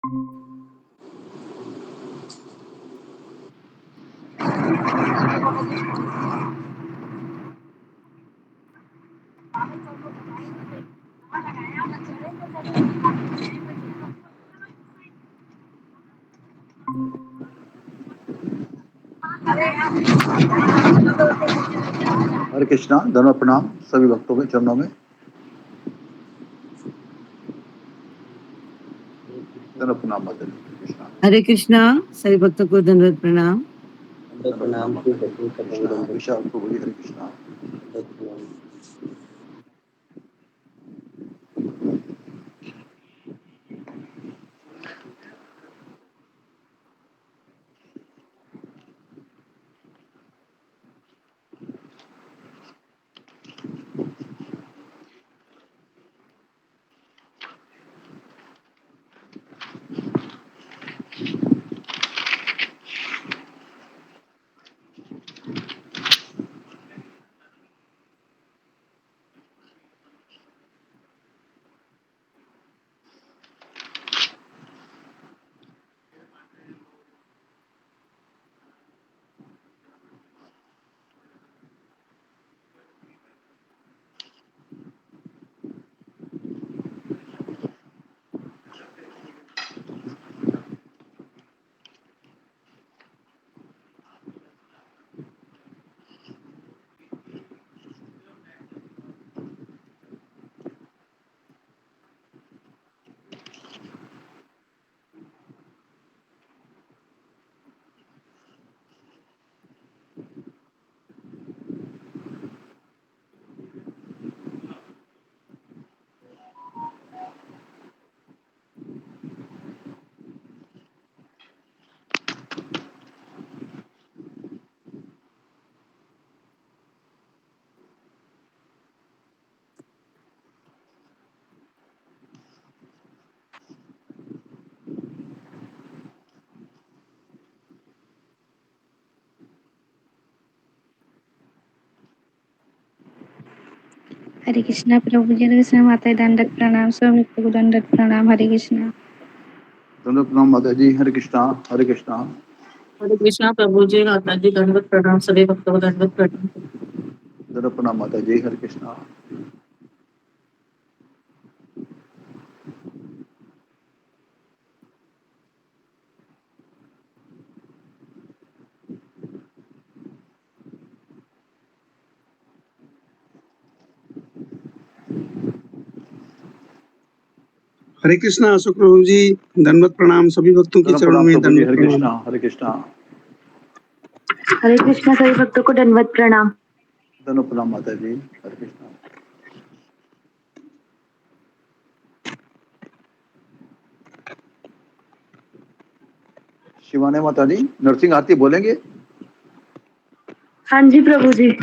हरे कृष्णा, धन्यवाद, प्रणाम सभी भक्तों के चरणों में। धन्यवाद, प्रणाम माता जी। कृष्णा हरे कृष्णा, सभी भक्तों को दंडवत प्रणाम। प्रणाम कृष्णा विशाल प्रभु जी, हरे कृष्णा। हरे कृष्णा प्रभु जी, हरे कृष्णा माता दंडक प्रणाम, स्वामी को दंडक प्रणाम। हरे कृष्णा। धन्यवाद, प्रणाम माता जी। हरे कृष्णा, हरे कृष्णा। हरे कृष्णा प्रभु जी, माता जी दंडवत प्रणाम, सभी भक्तों को दंडवत प्रणाम। धन्यवाद, प्रणाम माता जी। हरे कृष्णा। हरे कृष्णा अशोक प्रभु जी, दंडवत प्रणाम सभी भक्तों के चरणों में प्रभु जी, दंडवत हरे प्रणाम। कृष्णा, हरे कृष्णा। हरे कृष्णा सभी भक्तों को दंडवत प्रणाम। धन्यवाद, प्रणाम माता जी। हरे कृष्णा। शिवानी माता जी, नरसिंह आरती बोलेंगे? हाँ जी प्रभु जी।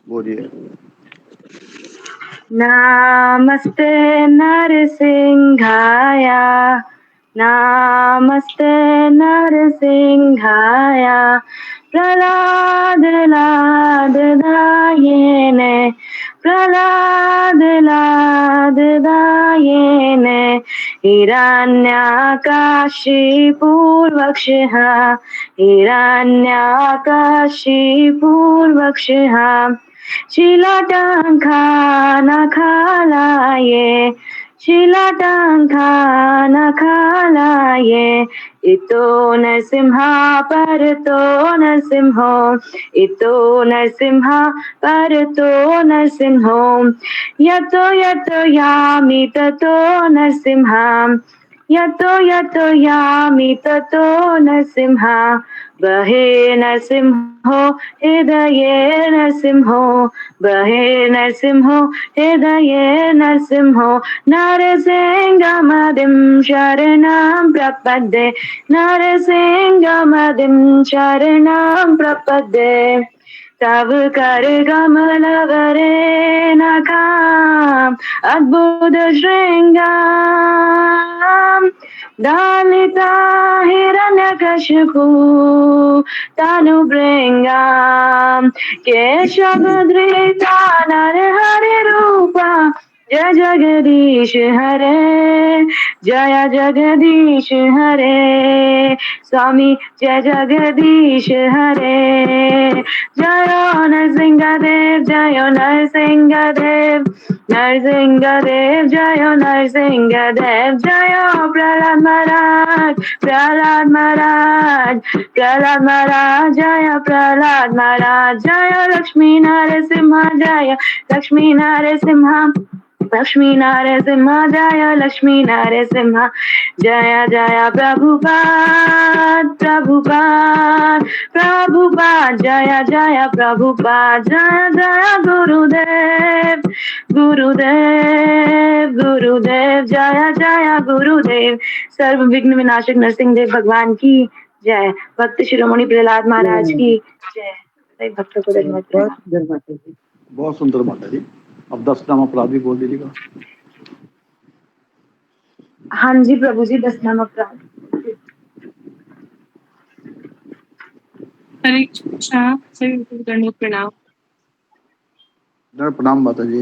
बोलिए। नमस्ते नरसिंहाय, नमस्ते नरसिंहाय, प्रहलाद लाददायिने, प्रहलाद लाददायिने, हिरण्यकाशिपूर्वक्षः, हिरण्यकाशिपूर्वक्षः, शिलाटाङ्कानखालाये, शिलाटाङ्कानखालाये, इतो नरसिंहा परतो नरसिंहो, इतो नरसिंहा परतो नरसिंहो, यतो यतो यामि ततो नरसिंहा, यतो यतो यामि ततो नरसिंहा, बहे नरसिंहो हृदये नरसिंहो, बहे नरसिंहो हृदये नरसिंहो, नरसिंहमदिं शरणं प्रपद्ये, नरसिंहमदिं शरणं प्रपद्ये, तव कर कमलवरे नखाम अद्भुत श्रृंगार, दालिता हिरण्यकशिपु तनुभृंगाम, केशवधृता नरहरि रूपा, जय जगदीश हरे, जय जगदीश हरे, स्वामी जय जगदीश हरे, जय नरसिंहदेव, जय नरसिंहदेव, नरसिंहदेव, जय नरसिंहदेव, जय प्रहलाद महाराज, प्रहलाद महाराज, प्रहलाद महाराज, जय प्रहलाद महाराज, जय लक्ष्मी नरसिंह, जय लक्ष्मी नरसिंह, लक्ष्मी नरसिंह, जय लक्ष्मी नरसिंह, जय जय प्रभुपाद, प्रभुपाद, प्रभुपाद, जय जय प्रभुपाद, जय जय गुरुदेव, गुरुदेव, गुरुदेव, जय जय गुरुदेव। सर्व विघ्न विनाशक नरसिंह देव भगवान की जय। भक्त शिरोमणि प्रहलाद महाराज की जय। भक्तों को धन्यवाद। बहुत सुंदर माता जी। बहुत सुंदर माता जी। अब 10 नाम अपराध भी बोल दीजिएगा। हाँ जी प्रभु जी, 10 नाम अपराध। हरे कृष्णा, सभी भक्तों को दंडवत प्रणाम। दंड प्रणाम माता जी।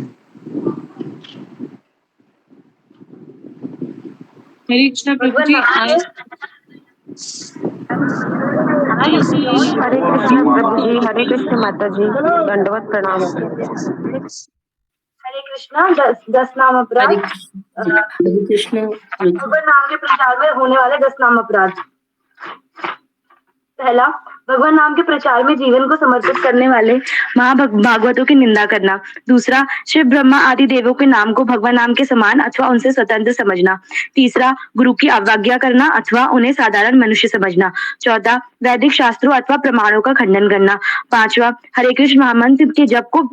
हरे कृष्णा प्रभु जी, आज हरे कृष्ण प्रभु जी, हरे कृष्ण माता जी, दंडवत प्रणाम। हरे कृष्णा, 10 नाम अपराध। हरे कृष्णा भगवान नाम के प्रचार में होने वाले 10 नाम अपराध। पहला, भगवान नाम के प्रचार में जीवन को समर्पित करने वाले महाभागवतों की निंदा करना। दूसरा, शिव ब्रह्मा आदि देवों के नाम को भगवान नाम के समान अथवा उनसे स्वतंत्र समझना। तीसरा, गुरु की अवज्ञा करना अथवा उन्हें साधारण मनुष्य समझना। चौथा, वैदिक शास्त्रों अथवा प्रमाणों का खंडन करना। पांचवा, हरे कृष्ण महामंत्र के जप को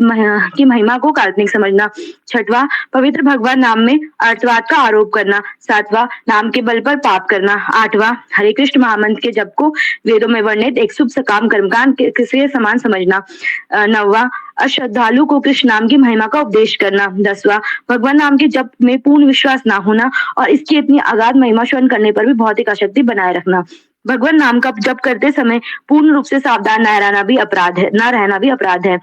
की महिमा को काल्पनिक समझना। छठवां, पवित्र भगवान नाम में अर्थवाद का आरोप करना। सातवां, नाम के बल पर पाप करना। आठवां, हरे कृष्ण महामंत्र के जप को वेदों में वर्णित एक शुभ सकाम कर्मकांड के समान समझना। नौवां, अश्रद्धालु को कृष्ण नाम की महिमा का उपदेश करना। 10वां, भगवान नाम के जप में पूर्ण विश्वास ना होना और इसकी इतनी अगाध महिमा श्रवण करने पर भी भौतिक आसक्ति बनाए रखना। भगवान नाम का जप करते समय पूर्ण रूप से सावधान न रहना भी अपराध है।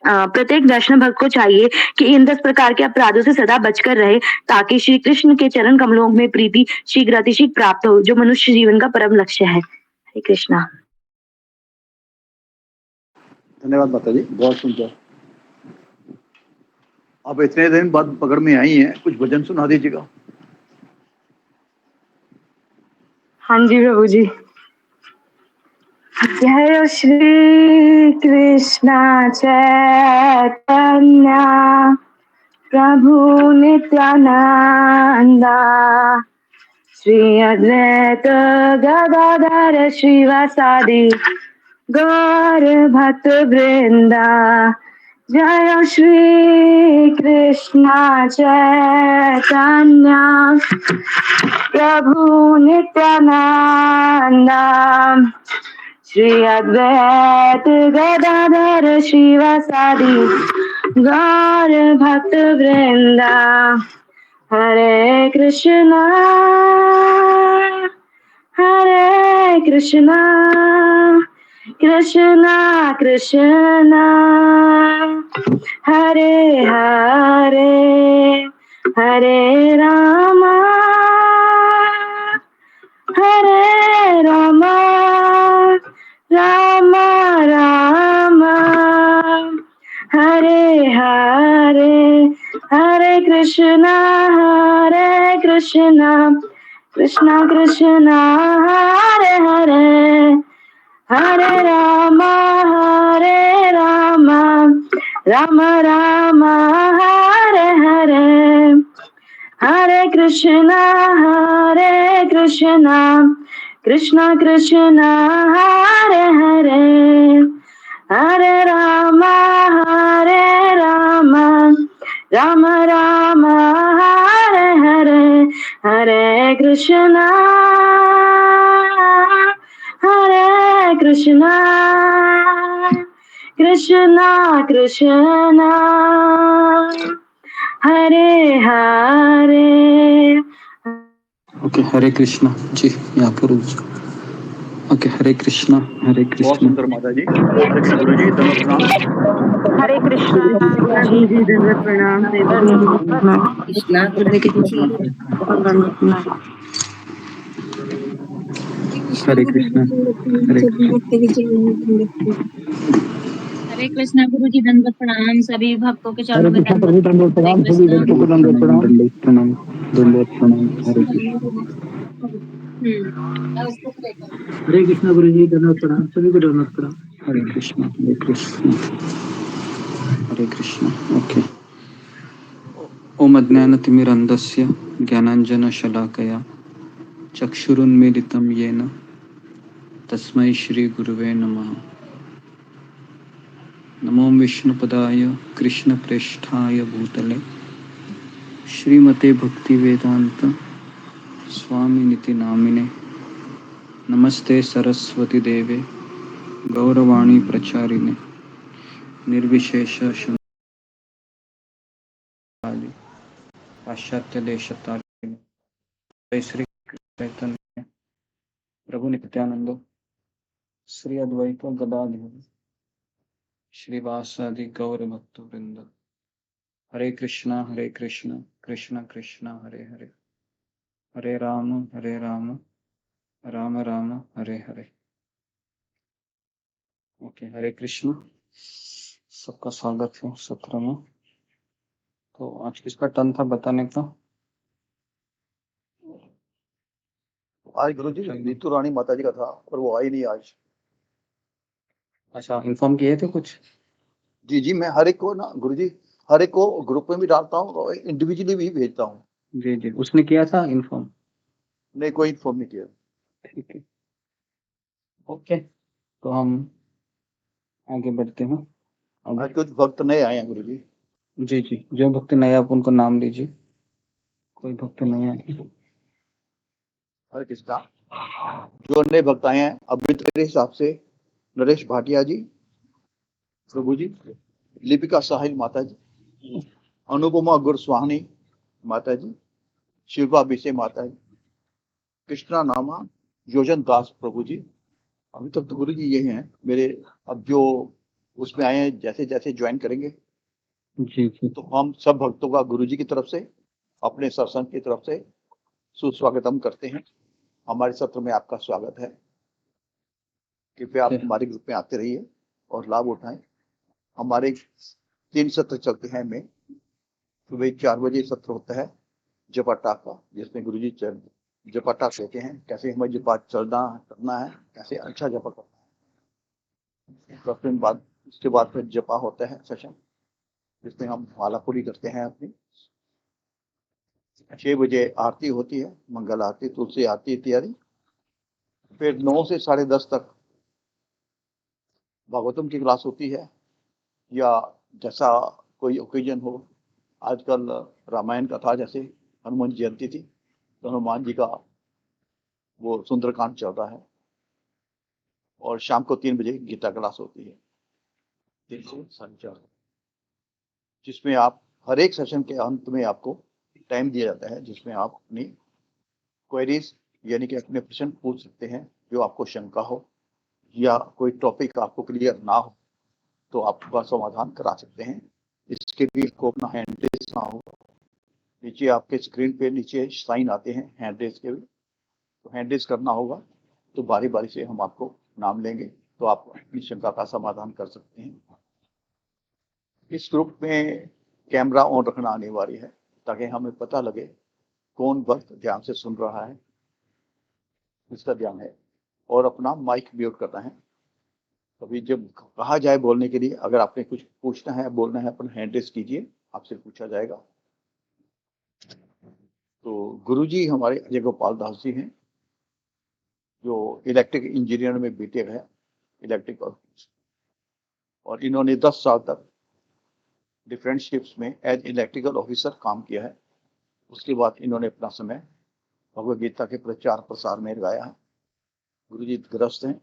प्रत्येक वैष्णव भक्त को चाहिए कि इन 10 प्रकार के अपराधों से सदा बचकर रहे ताकि श्री कृष्ण के चरण कमलों में प्रीति शीघ्र अतिशीघ्र प्राप्त हो, जो मनुष्य जीवन का परम लक्ष्य है। हरे कृष्णा। धन्यवाद माता जी, बहुत सुंदर। आप इतने दिन बाद पकड़ में आई हैं, कुछ भजन सुना दीजिएगा। हाँ जी प्रभु जी। जय श्री कृष्ण चैतन्य प्रभु नित्यानंदा, श्री अद्वैत गदाधर श्रीवासादि गौर भक्त वृंदा। जय श्री कृष्ण चैतन्य प्रभु नित्यानंदा, श्री अद्वैत गदाधर श्रीवासादि गौर भक्त वृंदा। हरे कृष्णा कृष्णा कृष्णा हरे हरे, हरे रामा राम राम हरे हरे, हरे कृष्णा कृष्णा कृष्णा हरे हरे, हरे राम राम राम हरे हरे, हरे कृष्णा कृष्णा कृष्णा हरे हरे, हरे राम राम राम हरे हरे, हरे कृष्णा कृष्णा कृष्णा हरे हरे। ओके, हरे कृष्णा जी, यहाँ पर रुक जाओ। हरे कृष्णा। ओके, हरे कृष्णा हरे बहुत कृष्णा। सुंदर माता जी। हरे कृष्ण गुरु जी, दंडवत प्रणाम। हरे कृष्णा कृष्णा गुरु जी दंडवत प्रणाम। जय कृष्णा हरे कृष्णा। बहुत दंडवत प्रणाम। हरे कृष्णा हरे कृष्णा। हरे कृष्णा गुरु जी दंडवत प्रणाम, सभी भक्तों के चरणों में कृष्ण प्रभु, दंडवत हरे प्रणाम। सभी कृष्णा। भक्तों को दंडवत प्रणाम। दंडवत प्रणाम दंडवत प्रणाम। हरे कृष्णा हरे कृष्णा गुरु जी दंडवत प्रणाम सभी को दंडवत प्रणाम। हरे कृष्णा हरे कृष्णा हरे कृष्णा। ओके। ओम अज्ञानतिमिरन्धस्य ज्ञानाञ्जनशलाकया चक्षुरुन्मीलितं येन तस्मै श्रीगुरुवे नमः। नमो विष्णुपदाय कृष्णप्रेष्ठाय भूतले श्रीमते भक्तिवेदांत स्वामिनिति नामिने। नमस्ते सरस्वती देवे गौरवाणी प्रचारिणे निर्विशेष शून्यवादी पाश्चात्य देशतारिणे। जय श्री चैतन्य प्रभु नित्यानंद श्री अद्वैत गदाधर श्रीवासादि गौर भक्त वृंद। हरे कृष्णा कृष्ण कृष्ण हरे हरे, हरे राम राम राम हरे हरे। ओके, हरे कृष्ण। सबका स्वागत है सत्र में। तो आज किसका टर्न था बताने का? आज गुरु जी नीतू रानी माता जी का था, पर वो आई नहीं आज। अच्छा, इन्फॉर्म किए थे कुछ? जी जी, मैं हर एक को ना गुरु जी, हर एक को ग्रुप में भी डालता हूँ और इंडिविजुअली भी भेजता हूँ। जी जी, उसने किया था इन्फॉर्म? नहीं, कोई इन्फॉर्म नहीं किया। ठीक है, ओके, तो हम आगे बढ़ते हैं। आज कुछ भक्त नए आए हैं गुरु जी। जी जी, जो भक्त नए आप उनको नाम लीजिए। कोई भक्त नए आए? हरे कृष्णा। जो नए भक्त आए हैं अभी तो मेरे हिसाब से नरेश भाटिया जी, प्रभु जी, लिपिका साहिल माता जी, अनुपमा गुरस्वामी माता जी, शिल्पा बिसे माता जी, कृष्णा नामा, योजन दास प्रभु जी। अभी तक तो गुरु जी यही हैं मेरे। अब जो उसमें आए हैं जैसे जैसे ज्वाइन करेंगे जी जी, तो हम सब भक्तों का गुरु जी की तरफ से, अपने सत्संग की तरफ से सुस्वागतम करते हैं। हमारे सत्र में आपका स्वागत है। कृपया आप हमारे ग्रुप में आते रहिए और लाभ उठाएं। हमारे 3 सत्र चलते हैं में। सुबह 4 बजे सत्र होता है जपाटा का, जिसमें गुरु जी जपाटा कहते हैं कैसे हमें जपा चलना करना है, कैसे अच्छा जपा करना है। तो फिर बाद उसके बाद फिर जपा होता है सेशन, जिसमें हम माला पूरी करते हैं अपनी। 6 बजे आरती होती है, मंगल आरती, तुलसी आरती इत्यादि। फिर 9 से 10:30 तक भागवतम की क्लास होती है, या जैसा कोई ओकेजन हो। आजकल रामायण कथा, जैसे हनुमान जयंती थी तो हनुमान जी का वो सुंदरकांड चल रहा है। और शाम को 3 बजे गीता क्लास होती है 3 से 4:30, जिसमें आप हर एक सेशन के अंत में आपको टाइम दिया जाता है, जिसमें आप अपनी क्वेरीज यानी कि अपने प्रश्न पूछ सकते हैं। जो आपको शंका हो या कोई टॉपिक आपको क्लियर ना हो तो आप उसका समाधान करा सकते हैं। इसके लिए आपको अपना हैंड रेस ना हो। नीचे आपके स्क्रीन पे नीचे साइन आते हैं हैंड रेस के भी, तो हैंड रेस करना होगा। तो बारी बारी से हम आपको नाम लेंगे तो आप अपनी शंका का समाधान कर सकते हैं। इस ग्रुप में कैमरा ऑन रखना अनिवार्य है ताकि हमें पता लगे कौन भक्त ध्यान से सुन रहा है, इसका ध्यान है। और अपना माइक म्यूट करना है। कभी जब कहा जाए बोलने के लिए, अगर आपने कुछ पूछना है बोलना है, अपना हैंड रेस कीजिए, आपसे पूछा जाएगा। तो गुरुजी हमारे अजय गोपाल दास जी हैं, जो इलेक्ट्रिक इंजीनियर में बीटेक है, इलेक्ट्रिक। और इन्होंने 10 साल तक डिफरेंट शिप्स में एज इलेक्ट्रिकल ऑफिसर काम किया है। उसके बाद इन्होंने अपना समय भगवद गीता के प्रचार प्रसार में लगाया है। गुरुजी ग्रस्त हैं,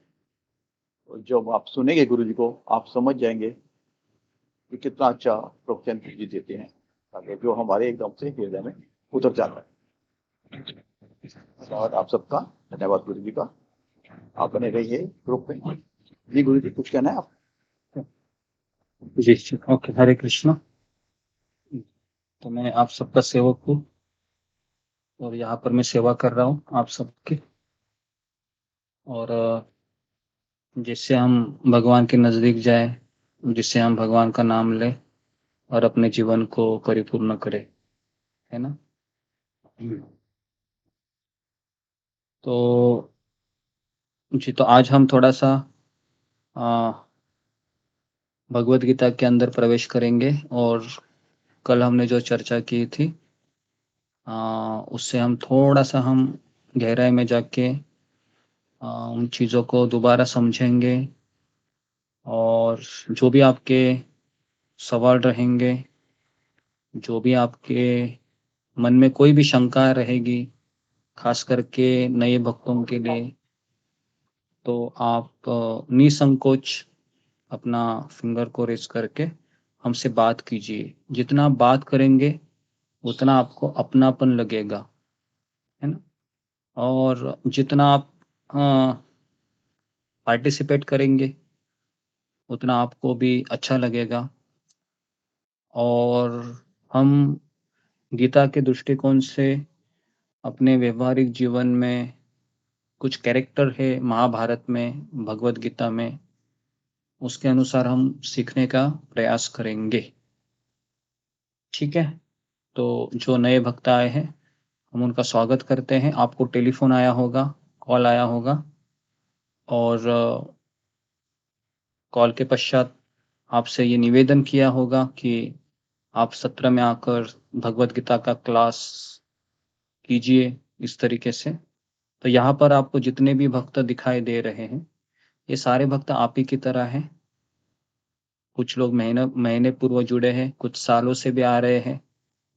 और जब आप सुनेंगे गुरु जी को आप समझ जाएंगे कि कितना अच्छा प्रवचन जी देते हैं, ताकि जो हमारे एकदम से हृदय में उतर जाता है। धन्यवाद आप सबका, धन्यवाद गुरु जी का। आप बने रहिए ग्रुप में। जी गुरु जी, कुछ कहना है आप? जी ओके, हरे कृष्णा। तो मैं आप सबका सेवक हूँ और यहाँ पर मैं सेवा कर रहा हूँ आप सबकी। और जिससे हम भगवान के नजदीक जाए, जिससे हम भगवान का नाम लें और अपने जीवन को परिपूर्ण करें, है ना। तो जी, तो आज हम थोड़ा सा भगवत गीता के अंदर प्रवेश करेंगे। और कल हमने जो चर्चा की थी उससे हम थोड़ा सा हम गहराई में जाके उन चीज़ों को दोबारा समझेंगे। और जो भी आपके सवाल रहेंगे, जो भी आपके मन में कोई भी शंका रहेगी, खास करके नए भक्तों के लिए, तो आप निसंकोच अपना फिंगर को रेस करके हमसे बात कीजिए। जितना आप बात करेंगे उतना आपको अपनापन लगेगा, है ना। और जितना आप पार्टिसिपेट करेंगे उतना आपको भी अच्छा लगेगा। और हम गीता के दृष्टिकोण से अपने व्यवहारिक जीवन में कुछ कैरेक्टर है महाभारत में, भगवत गीता में, उसके अनुसार हम सीखने का प्रयास करेंगे। ठीक है। तो जो नए भक्त आए हैं हम उनका स्वागत करते हैं। आपको टेलीफोन आया होगा, कॉल आया होगा, और कॉल के पश्चात आपसे ये निवेदन किया होगा कि आप सत्र में आकर भगवत गीता का क्लास कीजिए इस तरीके से। तो यहाँ पर आपको जितने भी भक्त दिखाई दे रहे हैं ये सारे भक्त आप ही की तरह हैं। कुछ लोग महीने पूर्व जुड़े हैं, कुछ सालों से भी आ रहे हैं,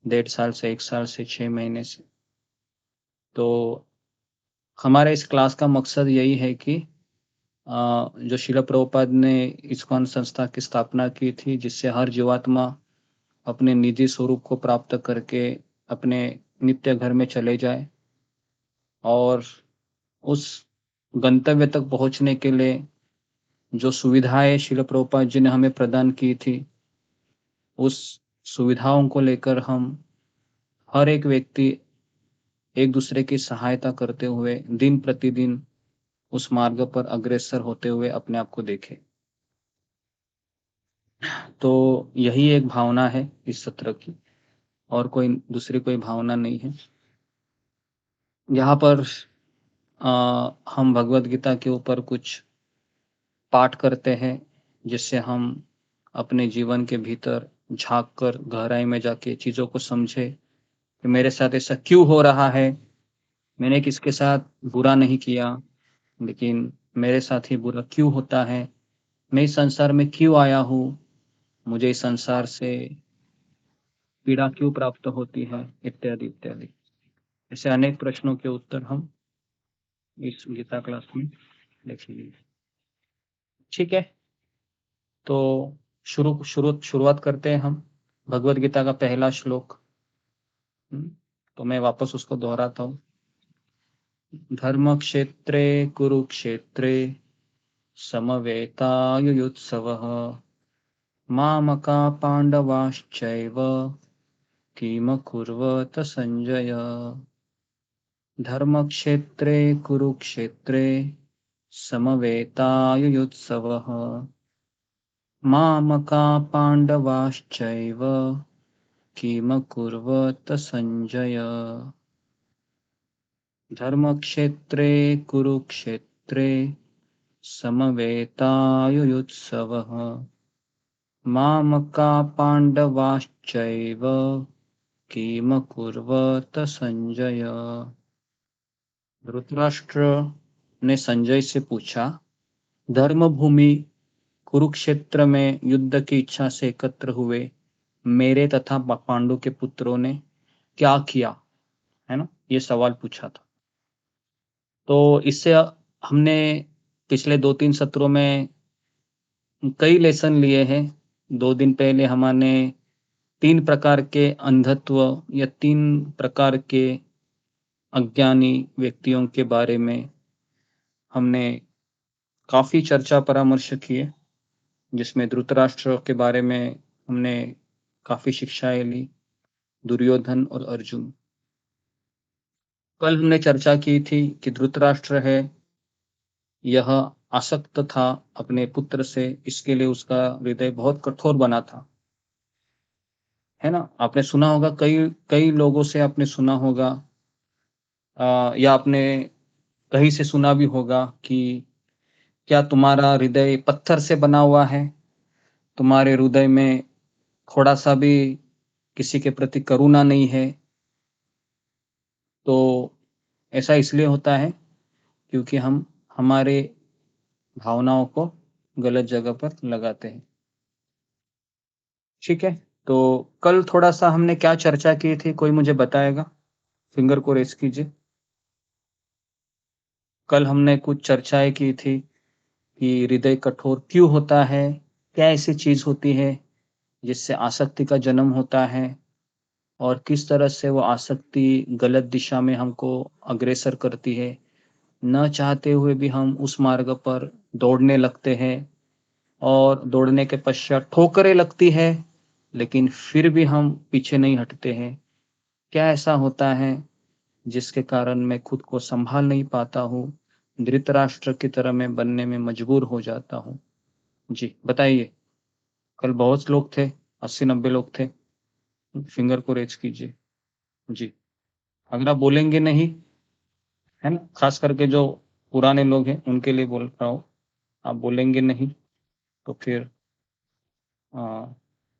1.5 साल से, 1 साल से, 6 महीने से। तो हमारे इस क्लास का मकसद यही है कि जो शिला प्रभुपाद ने इस्कॉन संस्था की स्थापना की थी, जिससे हर जीवात्मा अपने निजी स्वरूप को प्राप्त करके अपने नित्य घर में चले जाए, और उस गंतव्य तक पहुंचने के लिए जो सुविधाएं शिला प्रभुपाद जी ने हमें प्रदान की थी, उस सुविधाओं को लेकर हम हर एक व्यक्ति एक दूसरे की सहायता करते हुए दिन प्रतिदिन उस मार्ग पर अग्रसर होते हुए अपने आप को देखे। तो यही एक भावना है इस सत्र की, और कोई दूसरी कोई भावना नहीं है। यहाँ पर हम भगवत गीता के ऊपर कुछ पाठ करते हैं, जिससे हम अपने जीवन के भीतर झांक कर गहराई में जाके चीज़ों को समझे कि मेरे साथ ऐसा क्यों हो रहा है। मैंने किसके साथ बुरा नहीं किया, लेकिन मेरे साथ ही बुरा क्यों होता है। मैं इस संसार में क्यों आया हूँ, मुझे इस संसार से पीड़ा क्यों प्राप्त होती है, इत्यादि इत्यादि। ऐसे अनेक प्रश्नों के उत्तर हम इस गीता क्लास में देखेंगे। ठीक है। तो शुरुआत करते हैं हम भगवत गीता का पहला श्लोक। तो मैं वापस उसको दोहराता हूँ। धर्म क्षेत्रे कुरुक्षेत्रे समवेतायुयुत्सवः मामका पांडवाश्चैव किमकुर्वत संजय। धर्मक्षेत्रे कुरुक्षेत्रे समवेतायुयुत्सवः मामका पांडवाश्चैव किमकुर्वत संजय। धर्मक्षेत्रे कुरुक्षेत्रे समवेतायुयुत्सवः मामका पांडवाश्चैव किमकुर्वत संजय। धृतराष्ट्र ने संजय से पूछा, धर्मभूमि कुरुक्षेत्र में युद्ध की इच्छा से एकत्र हुए मेरे तथा पांडु के पुत्रों ने क्या किया, है ना, ये सवाल पूछा था। तो इससे हमने पिछले 2-3 सत्रों में कई लेसन लिए हैं। 2 दिन पहले हमने 3 प्रकार के अंधत्व या 3 प्रकार के अज्ञानी व्यक्तियों के बारे में हमने काफी चर्चा परामर्श किए, जिसमें धृतराष्ट्र के बारे में हमने काफी शिक्षाएं ली, दुर्योधन और अर्जुन। कल हमने चर्चा की थी कि धृतराष्ट्र है, यह आसक्त था अपने पुत्र से, इसके लिए उसका हृदय बहुत कठोर बना था, है ना। आपने सुना होगा, कई कई लोगों से आपने सुना होगा, या आपने कहीं से सुना भी होगा कि क्या तुम्हारा हृदय पत्थर से बना हुआ है, तुम्हारे हृदय में थोड़ा सा भी किसी के प्रति करुणा नहीं है। तो ऐसा इसलिए होता है क्योंकि हम हमारे भावनाओं को गलत जगह पर लगाते हैं। ठीक है, तो कल थोड़ा सा हमने क्या चर्चा की थी, कोई मुझे बताएगा? फिंगर को रेस कीजिए। कल हमने कुछ चर्चाएं की थी कि हृदय कठोर क्यों होता है, क्या ऐसी चीज होती है जिससे आसक्ति का जन्म होता है, और किस तरह से वो आसक्ति गलत दिशा में हमको अग्रसर करती है। न चाहते हुए भी हम उस मार्ग पर दौड़ने लगते हैं, और दौड़ने के पश्चात ठोकरें लगती है, लेकिन फिर भी हम पीछे नहीं हटते हैं। क्या ऐसा होता है जिसके कारण मैं खुद को संभाल नहीं पाता हूँ, धृतराष्ट्र की तरह मैं बनने में मजबूर हो जाता हूँ? जी बताइए। कल बहुत लोग थे, 80-90 लोग थे। फिंगर को रेज कीजिए। जी, अगर आप बोलेंगे नहीं, है ना, खास करके जो पुराने लोग हैं उनके लिए बोल रहा हूँ, आप बोलेंगे नहीं तो फिर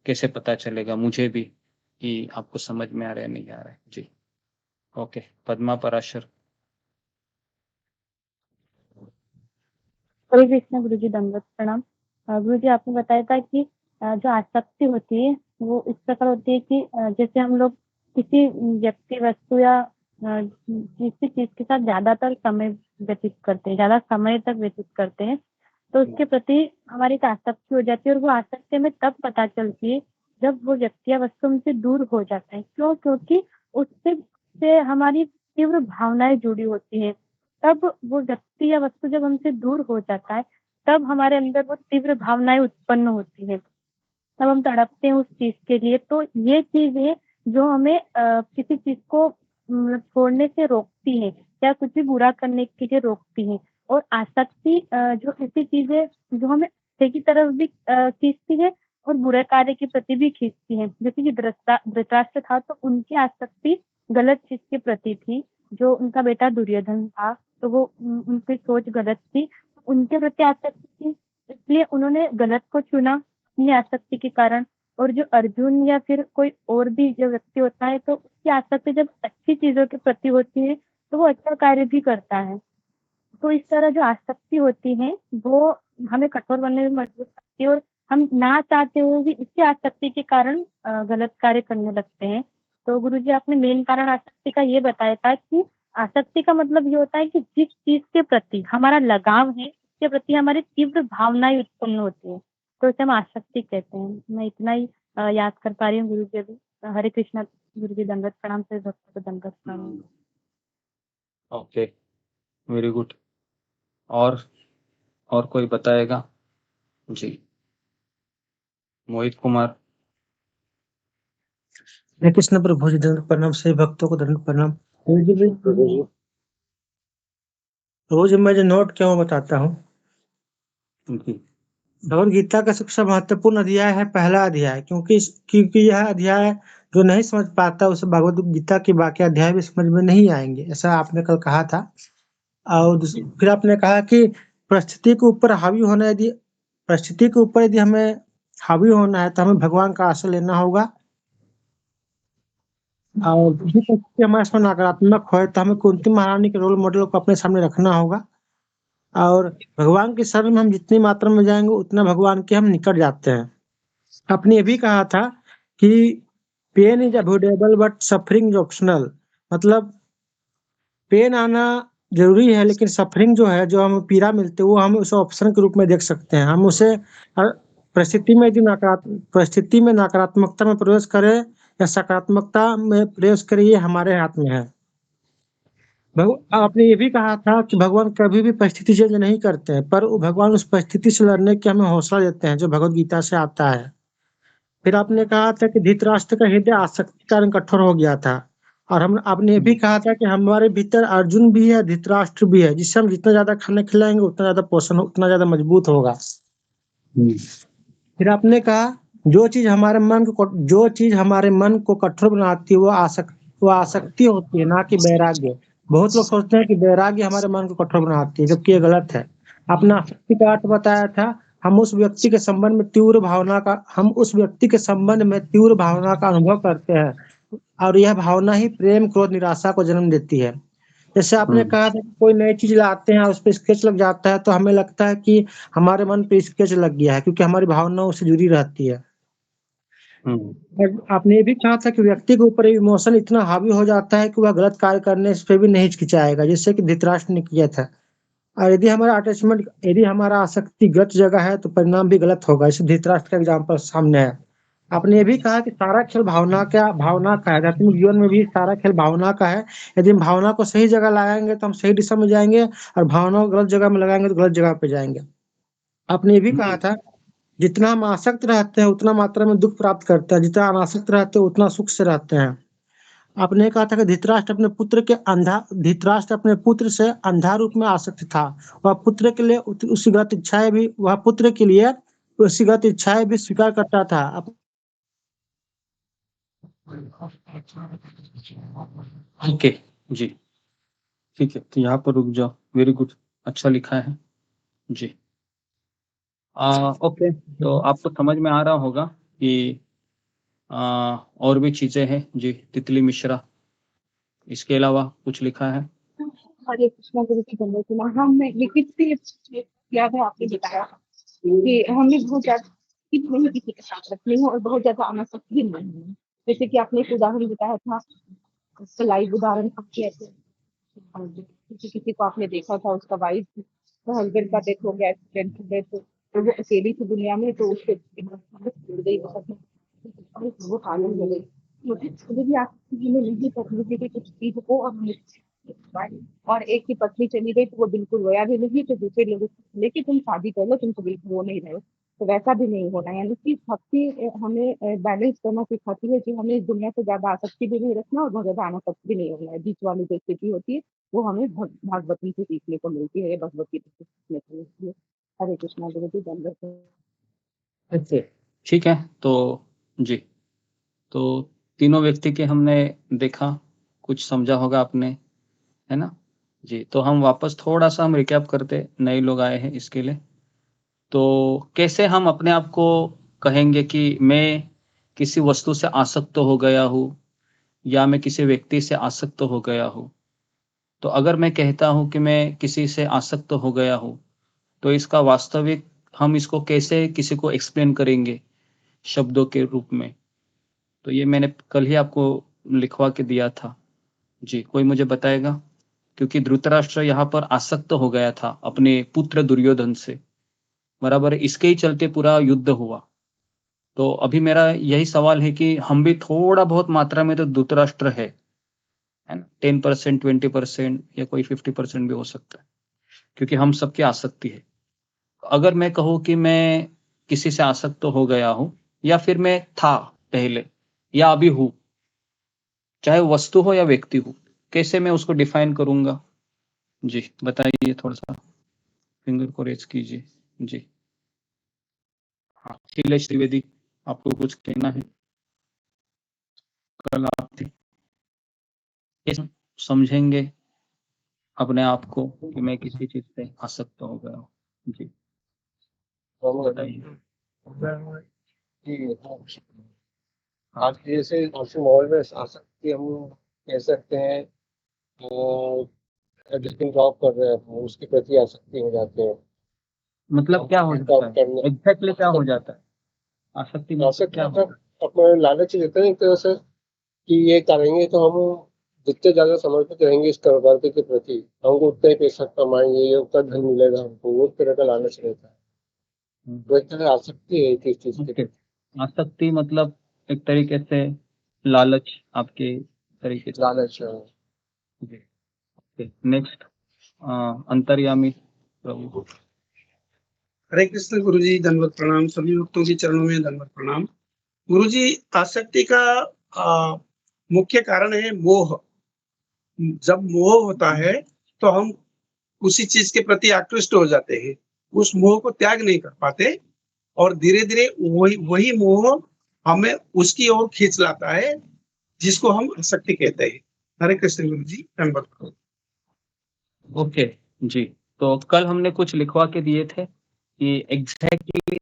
कैसे पता चलेगा मुझे भी कि आपको समझ में आ रहा है नहीं आ रहा है? जी ओके, पद्मा पराशर। हरे कृष्ण गुरु जी, दंडवत प्रणाम। गुरु जी, आपने बताया था कि जो आसक्ति होती है वो इस प्रकार होती है कि जैसे हम लोग किसी व्यक्ति, वस्तु या किसी चीज के साथ ज्यादातर समय व्यतीत करते हैं, ज्यादा समय तक व्यतीत करते हैं, तो उसके प्रति हमारी एक आसक्ति हो जाती है। और वो आसक्ति हमें तब पता चलती है जब वो व्यक्ति या वस्तु हमसे दूर हो जाता है। क्यों? क्योंकि उससे हमारी तीव्र भावनाएं जुड़ी होती हैं। तब वो व्यक्ति या वस्तु जब हमसे दूर हो जाता है, तब हमारे अंदर वो तीव्र भावनाएं उत्पन्न होती है, तब हम तड़पते हैं उस चीज के लिए। तो ये चीज है जो हमें किसी चीज को छोड़ने से रोकती है या कुछ भी बुरा करने के लिए रोकती है। और आसक्ति जो ऐसी चीज है जो हमें अच्छे की तरफ भी खींचती है और बुरे कार्य के प्रति भी खींचती है। जैसे कि धृतराष्ट्र था, तो उनकी आसक्ति गलत चीज के प्रति थी। जो उनका बेटा दुर्योधन था, तो वो उनकी सोच गलत थी, उनके प्रति आसक्ति थी, इसलिए उन्होंने गलत को चुना अपनी आसक्ति के कारण। और जो अर्जुन या फिर कोई और भी जो व्यक्ति होता है, तो उसकी आसक्ति जब अच्छी चीजों के प्रति होती है तो वो अच्छा कार्य भी करता है। तो इस तरह जो आसक्ति होती है वो हमें कठोर बनने में मजबूर करती है, और हम ना चाहते हुए भी इसी आसक्ति के कारण गलत कार्य करने लगते हैं। तो गुरुजी, आपने मेन कारण आसक्ति का ये बताया था कि आसक्ति का मतलब ये होता है कि जिस चीज के प्रति हमारा लगाव है, उसके प्रति हमारी तीव्र भावनाएं उत्पन्न होती है, तो इसे हम आसक्ति कहते हैं। मैं इतना ही याद कर पा रही हूँ गुरुजी अभी। हरे कृष्णा गुरुजी, दंडवत प्रणाम। से भक्तों को दंडवत प्रणाम। Okay, very good. और कोई बताएगा? जी, मोहित कुमार। हरे कृष्ण प्रभु जी, दंड प्रणाम। सभी भक्तों को दंड प्रणाम। रोज मैं जो नोट क्या वो बताता हूँ। भगवद गीता का सबसे महत्वपूर्ण अध्याय है पहला अध्याय, क्योंकि यह अध्याय जो नहीं समझ पाता उसे भगवद गीता के बाकी अध्याय भी समझ में नहीं आएंगे, ऐसा आपने कल कहा था। और फिर आपने कहा कि परिस्थिति के ऊपर हावी होना, यदि परिस्थिति के ऊपर यदि हमें हावी होना है तो हमें भगवान का आश्रय लेना होगा। और हमारे सामने नकारात्मक हो तो हमें कुंती महारानी के रोल मॉडल को अपने सामने रखना होगा। और भगवान के शरण में हम जितनी मात्रा में जाएंगे उतना भगवान के हम निकट जाते हैं। आपने ये भी कहा था कि pain is avoidable but suffering is optional, मतलब पेन आना जरूरी है लेकिन सफरिंग जो है, जो हमें पीड़ा मिलती है, वो हम उसे ऑप्शन के रूप में देख सकते हैं। हम उसे परिस्थिति में नकारात्मकता में प्रवेश करें या सकारात्मकता में प्रवेश करें, ये हमारे हाथ में है। आपने ये भी कहा था कि भगवान कभी भी परिस्थिति चेंज नहीं करते हैं, पर वो भगवान उस परिस्थिति से लड़ने की हमें हौसला देते हैं, जो भगवत गीता से आता है। फिर आपने कहा था कि धृतराष्ट्र का हृदय आसक्ति के कारण कठोर हो गया था, और आपने ये भी कहा था कि हमारे भीतर अर्जुन भी है, धृतराष्ट्र भी है, जिससे हम जितना ज्यादा खाना खिलाएंगे उतना ज्यादा पोषण, उतना ज्यादा मजबूत होगा। फिर आपने कहा जो चीज हमारे मन को कठोर बनाती है वो आसक्ति होती है, ना कि वैराग्य। बहुत लोग सोचते हैं कि वैराग्य हमारे मन को कठोर बनाती है, जबकि ये गलत है। आपने आसक्ति का अर्थ बताया था, हम उस व्यक्ति के संबंध में तीव्र भावना का अनुभव करते हैं, और यह भावना ही प्रेम, क्रोध, निराशा को जन्म देती है। जैसे आपने कहा था कि कोई नई चीज लाते हैं और उस पर स्केच लग जाता है, तो हमें लगता है कि हमारे मन पे स्केच लग गया है, क्योंकि हमारी भावना उससे जुड़ी रहती है। और आपने ये भी कहा था कि व्यक्ति के ऊपर इमोशन इतना हावी हो जाता है कि वह गलत कार्य करने से भी नहीं हिचकिचाएगा, जैसे कि धृतराष्ट्र ने किया था। और यदि हमारा आसक्ति गलत जगह है तो परिणाम भी गलत होगा। इसे धृतराष्ट्र का एग्जाम्पल सामने है। आपने ये भी कहा कि सारा खेल भावना का है, आध्यात्मिक जीवन में भी सारा खेल भावना का है। यदि हम भावना को सही जगह लगाएंगे तो हम सही दिशा में जाएंगे, और भावना को गलत जगह में लगाएंगे तो गलत जगह पे जाएंगे। आपने ये भी कहा था, जितना हम आसक्त रहते हैं उतना मात्रा में दुख प्राप्त करते हैं, जितना अनासक्त रहते हैं उतना सुख से रहते हैं। आपने कहा था कि धृतराष्ट्र अपने पुत्र से अंधा रूप में आसक्त था। वह पुत्र के लिए उसकी गलत इच्छाएं भी स्वीकार करता था। ओके जी, ठीक है, तो यहाँ पर रुक जाओ। वेरी गुड, अच्छा लिखा है जी। ओके, तो आपको समझ में आ रहा होगा कि और भी चीजें हैं जी। तितली मिश्रा, इसके अलावा कुछ लिखा है? हरे कृष्णा गुरु की वंदना। हमने लिखित भी याद है, आपने बताया कि हमें बहुत ज्यादा नहीं किसी के साथ रखनी हो और बहुत ज्यादा अनासक्त भी नहीं है। जैसे कि आपने एक उदाहरण बताया था, उसका लाइव उदाहरण आपके ऐसे किसी को आपने देखा था, उसका वाइफ हस्बैंड का डेथ हो गया, एक्सीडेंट हो गए, तो वो अकेली थी दुनिया में, तो उसके छोड़ गई, वो पागल हो गई। मुझे कभी भी आपकी हमें नहीं करनी चाहिए कुछ चीज को, और एक की पत्नी चली गई तो वो बिल्कुल रोया भी नहीं, तो दूसरे लोगों को लेके तुम शादी कर लो, तुम तो बिल्कुल वो नहीं रहे, तो वैसा भी नहीं होना। यानी कि भक्ति हमें बैलेंस करना सिखाती है कि हमें इस दुनिया से ज्यादा आसक्ति भी नहीं रखना और बहुत ज्यादा अनासक्त भी नहीं होना है। बीच वाली जो स्थिति होती है वो हमें भागवती से सीखने को मिलती है, भगवत गीता से सीखने को मिलती है। हरे कृष्णा गुरु जी, दंडवत। ठीक है, तो जी, तो तीनों व्यक्ति के हमने देखा, कुछ समझा होगा आपने, है ना जी। तो हम वापस थोड़ा सा हम रिकैप करते, नए लोग आए हैं इसके लिए। तो कैसे हम अपने आप को कहेंगे कि मैं किसी वस्तु से आसक्त हो गया हूँ, या मैं किसी व्यक्ति से आसक्त हो गया हूँ? तो अगर मैं कहता हूँ कि मैं किसी से आसक्त हो गया हूँ, तो इसका वास्तविक हम इसको कैसे किसी को एक्सप्लेन करेंगे शब्दों के रूप में? तो ये मैंने कल ही आपको लिखवा के दिया था जी, कोई मुझे बताएगा? क्योंकि धृतराष्ट्र यहाँ पर आसक्त हो गया था अपने पुत्र दुर्योधन से, बराबर, इसके ही चलते पूरा युद्ध हुआ। तो अभी मेरा यही सवाल है कि हम भी थोड़ा बहुत मात्रा में तो धृतराष्ट्र है ना, 10%, 20% या कोई 50% भी हो सकता है, क्योंकि हम सबकी आसक्ति है। अगर मैं कहूँ कि मैं किसी से आसक्त हो गया हूँ, या फिर मैं था पहले या अभी हूँ, चाहे वस्तु हो या व्यक्ति हो, कैसे मैं उसको डिफाइन करूंगा? जी बताइए, थोड़ा सा फिंगर को रेज कीजिए जी। हाँ, शैलेश त्रिवेदी, आपको कुछ कहना है? कल आप थे, कैसे समझेंगे अपने आप को कि मैं किसी चीज से आसक्त हो गया हूँ? जी बताइए। आज के जैसे माहौल में आसक्ति हम कह सकते हैं, जिसको जॉब कर रहे हैं हम उसके प्रति आसक्ति हो जाते हैं। मतलब क्या हो जाता है एग्जैक्टली, क्या हो जाता है आसक्ति? क्या अपना लालच देते हैं एक तरह से कि ये करेंगे तो हम जितने ज्यादा समर्पित रहेंगे इस कारोबार के प्रति, हमको उतना ही पैसा कमाएंगे, उतना धन मिलेगा हमको, वो तरह का लालच रहता है। वो एक तरह आसक्ति है किस चीज की। आसक्ति मतलब एक तरीके से लालच, आपके तरीके से लालच। जी नेक्स्ट अंतर्यामी प्रभु। हरे कृष्ण गुरु जी, दंडवत प्रणाम। सभी भक्तों के चरणों में दंडवत प्रणाम। गुरु जी, आसक्ति का मुख्य कारण है मोह। जब मोह होता है तो हम उसी चीज के प्रति आकृष्ट हो जाते हैं, उस मोह को त्याग नहीं कर पाते और धीरे धीरे वही मोह हमें उसकी ओर खींच लाता है, जिसको हम आसक्ति कहते हैं। हरे कृष्ण गुरु जी, दंडवत प्रणाम। ओके जी, तो कल हमने कुछ लिखवा के दिए थे कि एग्जैक्टली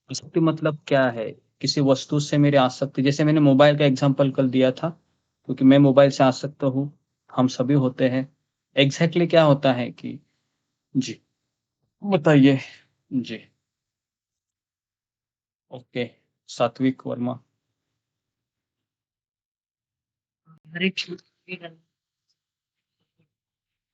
आसक्ति मतलब क्या है, किसी वस्तु से मेरी आसक्ति। जैसे मैंने मोबाइल का एग्जांपल कल दिया था, क्योंकि मैं मोबाइल से आसक्त हूँ, हम सभी होते हैं। एग्जैक्टली क्या होता है कि जी बताइए जी। ओके, सात्विक वर्मा। हरे कृष्ण।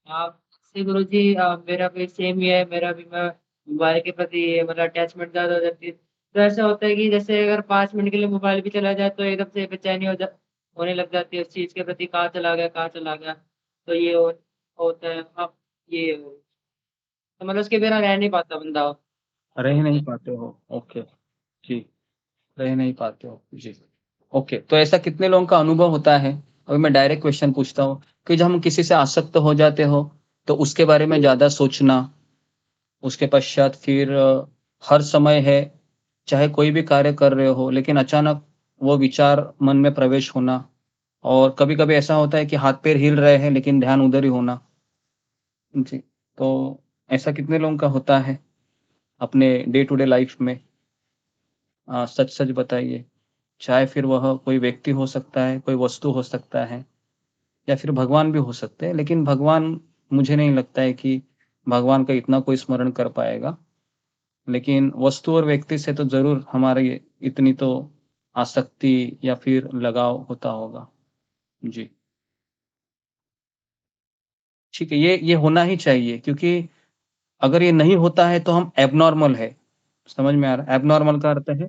आप से गुरु जी, मेरा भी सेम ही है। मेरा भी, मैं मोबाइल के प्रति मतलब अटैचमेंट ज्यादा हो जाती है। तो ऐसा होता है कि जैसे अगर 5 मिनट के लिए मोबाइल भी चला जाए तो एकदम से बेचैनी होने लग जाती है उस चीज के प्रति, कहाँ चला गया कहाँ चला गया। तो ये होता है। अब ये तो मतलब उसके बिना रह नहीं पाता बंदा। रह नहीं पाते हो? ओके जी, रह नहीं पाते हो जी। ओके, तो ऐसा कितने लोगों का अनुभव होता है? अभी मैं डायरेक्ट क्वेश्चन पूछता हूँ कि जब हम किसी से आसक्त हो जाते हो तो उसके बारे में ज्यादा सोचना, उसके पश्चात फिर हर समय है, चाहे कोई भी कार्य कर रहे हो, लेकिन अचानक वो विचार मन में प्रवेश होना, और कभी कभी ऐसा होता है कि हाथ पैर हिल रहे हैं लेकिन ध्यान उधर ही होना जी। तो ऐसा कितने लोगों का होता है अपने डे टू डे लाइफ में? सच सच बताइए। चाहे फिर वह कोई व्यक्ति हो सकता है, कोई वस्तु हो सकता है, या फिर भगवान भी हो सकते हैं। लेकिन भगवान, मुझे नहीं लगता है कि भगवान का इतना कोई स्मरण कर पाएगा, लेकिन वस्तु और व्यक्ति से तो जरूर हमारे इतनी तो आसक्ति या फिर लगाव होता होगा जी। ठीक है, ये होना ही चाहिए, क्योंकि अगर ये नहीं होता है तो हम एबनॉर्मल है। समझ में आ रहा है? एबनॉर्मल का अर्थ है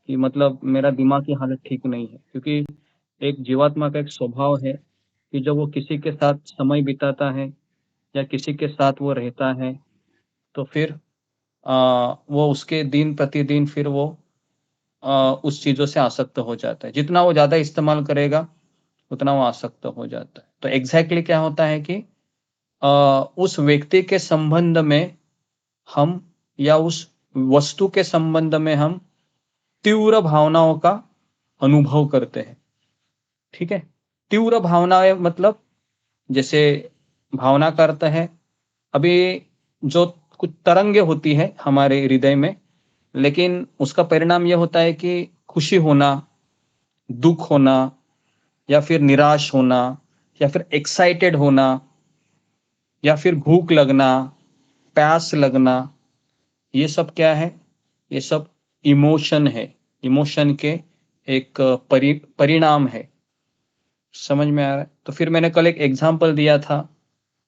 कि मतलब मेरा दिमाग की हालत ठीक नहीं है, क्योंकि एक जीवात्मा का एक स्वभाव है कि जब वो किसी के साथ समय बिताता है या किसी के साथ वो रहता है, तो फिर वो उसके दिन प्रतिदिन फिर वो उस चीजों से आसक्त हो जाता है। जितना वो ज्यादा इस्तेमाल करेगा उतना वो आसक्त हो जाता है। तो एग्जैक्टली क्या होता है कि उस व्यक्ति के संबंध में हम, या उस वस्तु के संबंध में हम तीव्र भावनाओं का अनुभव करते हैं। ठीक है, तीव्र भावनाएं मतलब, जैसे भावना का अर्थ है अभी जो कुछ तरंगे होती है हमारे हृदय में, लेकिन उसका परिणाम यह होता है कि खुशी होना, दुख होना, या फिर निराश होना, या फिर एक्साइटेड होना, या फिर भूख लगना, प्यास लगना, ये सब क्या है? ये सब इमोशन है। इमोशन के एक परिणाम है। समझ में आ रहा है? तो फिर मैंने कल एक एग्जांपल दिया था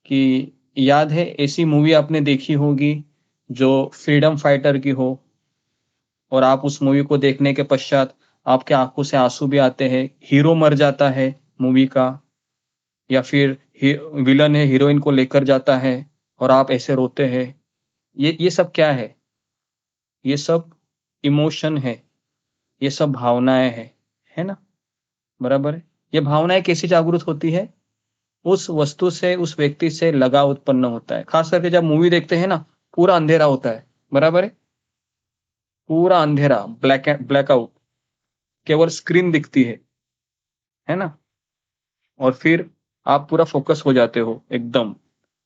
कि याद है, ऐसी मूवी आपने देखी होगी जो फ्रीडम फाइटर की हो, और आप उस मूवी को देखने के पश्चात आपके आंखों से आंसू भी आते हैं, हीरो मर जाता है मूवी का, या फिर विलन है हीरोइन को लेकर जाता है और आप ऐसे रोते हैं। ये सब क्या है? ये सब इमोशन है, ये सब भावनाएं है ना? बराबर है। ये भावनाएं कैसी जागृत होती है? उस वस्तु से, उस व्यक्ति से लगाव उत्पन्न होता है। खास करके जब मूवी देखते हैं ना, पूरा अंधेरा होता है, बराबर है, पूरा अंधेरा, ब्लैकआउट, केवल स्क्रीन दिखती है ना? और फिर आप पूरा फोकस हो जाते हो, एकदम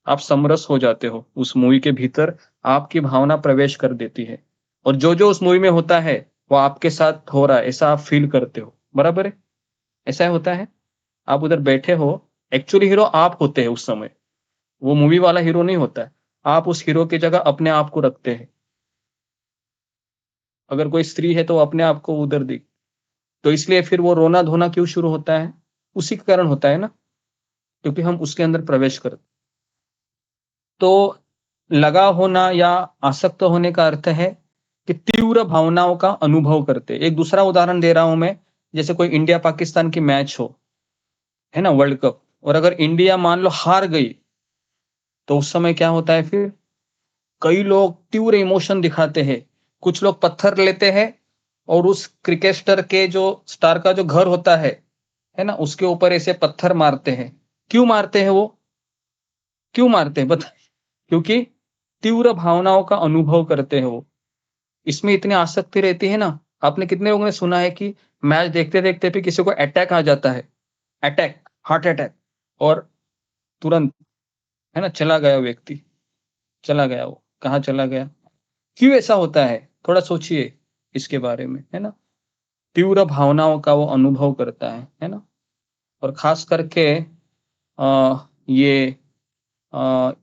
आप समरस हो जाते हो उस मूवी के भीतर, आपकी भावना प्रवेश कर देती है, और जो जो उस मूवी में होता है वो आपके साथ हो रहा है, ऐसा आप फील करते हो। बराबर है? ऐसा होता है। आप उधर बैठे हो, एक्चुअली हीरो आप होते हैं उस समय, वो मूवी वाला हीरो नहीं होता है। आप उस हीरो की जगह अपने आप को रखते हैं। अगर कोई स्त्री है तो अपने आप को उधर दिख, तो इसलिए फिर वो रोना धोना क्यों शुरू होता है? उसी के कारण होता है ना, क्योंकि हम उसके अंदर प्रवेश करते। तो लगा होना या आसक्त होने का अर्थ है कि तीव्र भावनाओं का अनुभव करते। एक दूसरा उदाहरण दे रहा हूं मैं, जैसे कोई इंडिया पाकिस्तान की मैच हो, है ना, वर्ल्ड कप, और अगर इंडिया मान लो हार गई, तो उस समय क्या होता है फिर, कई लोग तीव्र इमोशन दिखाते हैं। कुछ लोग पत्थर लेते हैं और उस क्रिकेटर के जो स्टार का जो घर होता है ना, उसके ऊपर ऐसे पत्थर मारते हैं। क्यों मारते हैं वो, क्यों मारते हैं बता? क्योंकि तीव्र भावनाओं का अनुभव करते हैं वो, इसमें इतनी आसक्ति रहती है ना। आपने कितने लोगों ने सुना है कि मैच देखते देखते भी किसी को अटैक आ जाता है, अटैक, हार्ट अटैक, और तुरंत है ना चला गया व्यक्ति, चला गया, वो कहाँ चला गया, क्यों ऐसा होता है? थोड़ा सोचिए इसके बारे में, है ना। तीव्र भावनाओं का वो अनुभव करता है ना। और खास करके ये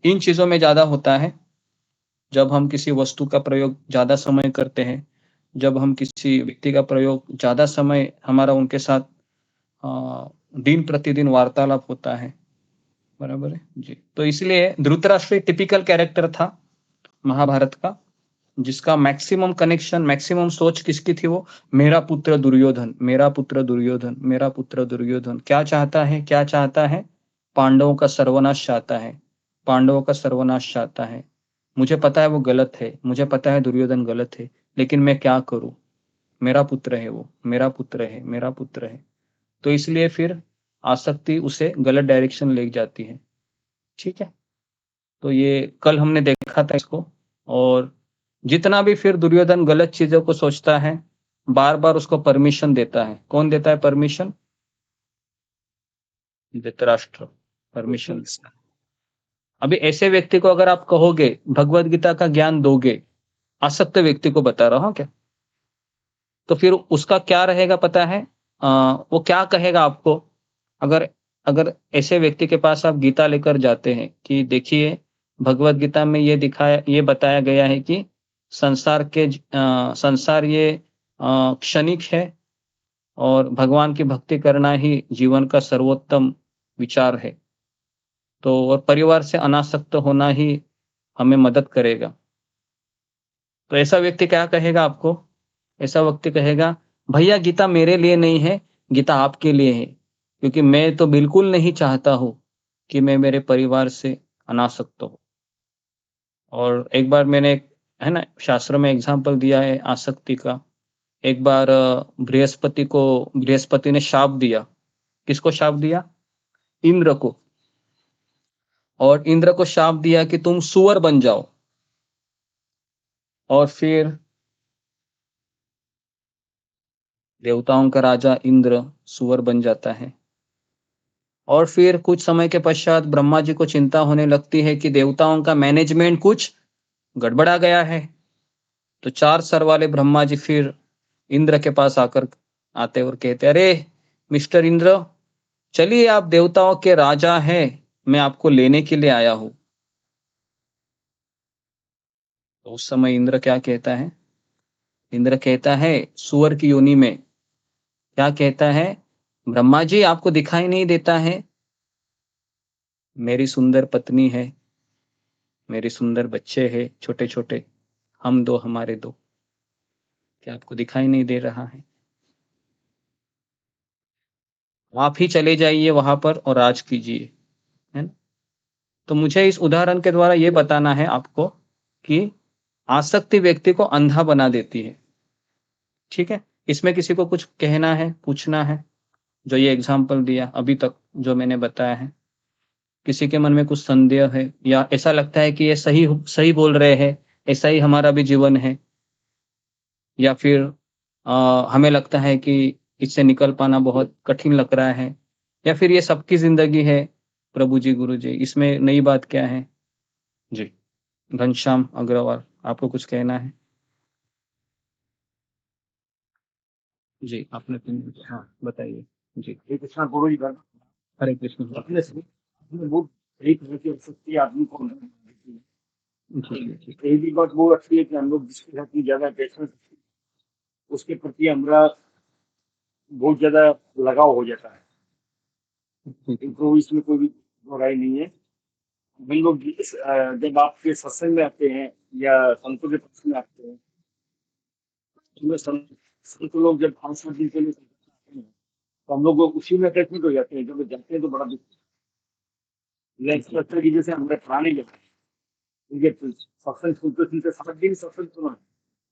इन चीजों में ज्यादा होता है जब हम किसी वस्तु का प्रयोग ज्यादा समय करते हैं, जब हम किसी व्यक्ति का प्रयोग ज्यादा समय हमारा उनके साथ दिन प्रतिदिन वार्तालाप होता है, बराबर है जी। तो इसलिए धृतराष्ट्र टिपिकल कैरेक्टर था महाभारत का, जिसका मैक्सिमम कनेक्शन, मैक्सिमम सोच किसकी थी? वो मेरा पुत्र दुर्योधन, मेरा पुत्र दुर्योधन, मेरा पुत्र दुर्योधन क्या चाहता है, क्या चाहता है? पांडवों का सर्वनाश चाहता है, पांडवों का सर्वनाश चाहता है। मुझे पता है वो गलत है, मुझे पता है दुर्योधन गलत है, लेकिन मैं क्या करूं, मेरा पुत्र है वो, मेरा पुत्र है, मेरा पुत्र है। तो इसलिए फिर आसक्ति उसे गलत डायरेक्शन ले जाती है, ठीक है। तो ये कल हमने देखा था इसको। और जितना भी फिर दुर्योधन गलत चीजों को सोचता है, बार बार उसको परमिशन देता है। कौन देता है परमिशन? धृतराष्ट्र परमिशन देता है। अभी ऐसे व्यक्ति को अगर आप कहोगे भगवत गीता का ज्ञान दोगे, आसक्त व्यक्ति को बता रहा हूं क्या, तो फिर उसका क्या रहेगा पता है? वो क्या कहेगा आपको? अगर अगर ऐसे व्यक्ति के पास आप गीता लेकर जाते हैं कि देखिए भगवत गीता में ये दिखाया, ये बताया गया है कि संसार ये क्षणिक है और भगवान की भक्ति करना ही जीवन का सर्वोत्तम विचार है, तो और परिवार से अनासक्त होना ही हमें मदद करेगा। तो ऐसा व्यक्ति क्या कहेगा आपको? ऐसा व्यक्ति कहेगा भैया गीता मेरे लिए नहीं है, गीता आपके लिए है, क्योंकि मैं तो बिल्कुल नहीं चाहता हूं कि मैं मेरे परिवार से अनासक्त हूं। और एक बार मैंने है ना शास्त्र में एग्जाम्पल दिया है आसक्ति का। एक बार बृहस्पति ने शाप दिया। किसको शाप दिया? इंद्र को। और इंद्र को शाप दिया कि तुम सुअर बन जाओ। और फिर देवताओं का राजा इंद्र सुअर बन जाता है। और फिर कुछ समय के पश्चात ब्रह्मा जी को चिंता होने लगती है कि देवताओं का मैनेजमेंट कुछ गड़बड़ा गया है। तो 4 सर वाले ब्रह्मा जी फिर इंद्र के पास आकर आते और कहते, अरे मिस्टर इंद्र, चलिए आप देवताओं के राजा हैं, मैं आपको लेने के लिए आया हूं। तो उस समय इंद्र क्या कहता है? इंद्र कहता है सुअर की योनि में, क्या कहता है? ब्रह्मा जी आपको दिखाई नहीं देता है? मेरी सुंदर पत्नी है, मेरे सुंदर बच्चे हैं छोटे छोटे, हम दो, हमारे दो, क्या आपको दिखाई नहीं दे रहा है? आप ही चले जाइए वहां पर और राज कीजिए, है ना। तो मुझे इस उदाहरण के द्वारा ये बताना है आपको कि आसक्ति व्यक्ति को अंधा बना देती है, ठीक है। इसमें किसी को कुछ कहना है, पूछना है? जो ये एग्जाम्पल दिया अभी तक जो मैंने बताया है, किसी के मन में कुछ संदेह है या ऐसा लगता है कि ये सही सही बोल रहे हैं, ऐसा ही हमारा भी जीवन है, या फिर हमें लगता है कि इससे निकल पाना बहुत कठिन लग रहा है, या फिर ये सबकी जिंदगी है, प्रभु जी, गुरु जी, इसमें नई बात क्या है? जी घनश्याम अग्रवाल, आपको कुछ कहना है? जी आपने हाँ बताइए जी। हरे कृष्णा गुरु जी, हरे कृष्ण। अपने वो एक तरह की शक्ति आदमी को एक ही बात वो अच्छी है कि हम लोग जिसके साथ ज्यादा अटैचमेंट उसके प्रति हमारा बहुत ज्यादा लगाव हो जाता है, तो इसमें कोई भी बुराई नहीं है। हम लोग जब आपके सत्संग में आते हैं या संतों के पक्ष में आते हैं, तो संत लोग जब 5-7 दिन के लिए आते हैं तो हम लोग उसी में अटैचमेंट हो जाते हैं। जब जाते हैं तो बड़ा दुख, लेक्चर की जैसे हमारे पुराने जो उनके सत्संग सुनते 7 दिन सत्संग सुना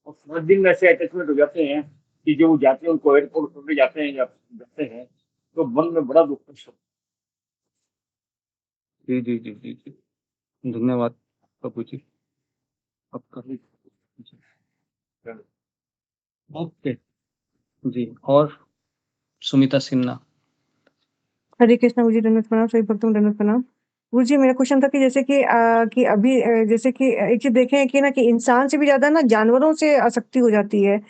और 7 दिन में ऐसे अटैचमेंट हो जाते हैं कि जो जाते हैं उनको एयरपोर्ट छोड़ने जाते हैं या जाते हैं तो मन में बड़ा दुख है। जी जी जी जी जी धन्यवाद बाबू जी आपका भी। ओके जी और सुमिता सिन्हा। हरे कृष्णा गुरुजी दंडवत प्रणाम, सभी भक्तों को दंडवत प्रणाम। गुरुजी मेरा क्वेश्चन था कि जैसे कि अभी जैसे कि एक चीज देखें कि ना कि इंसान से भी ज्यादा ना जानवरों से आसक्ति हो जाती है,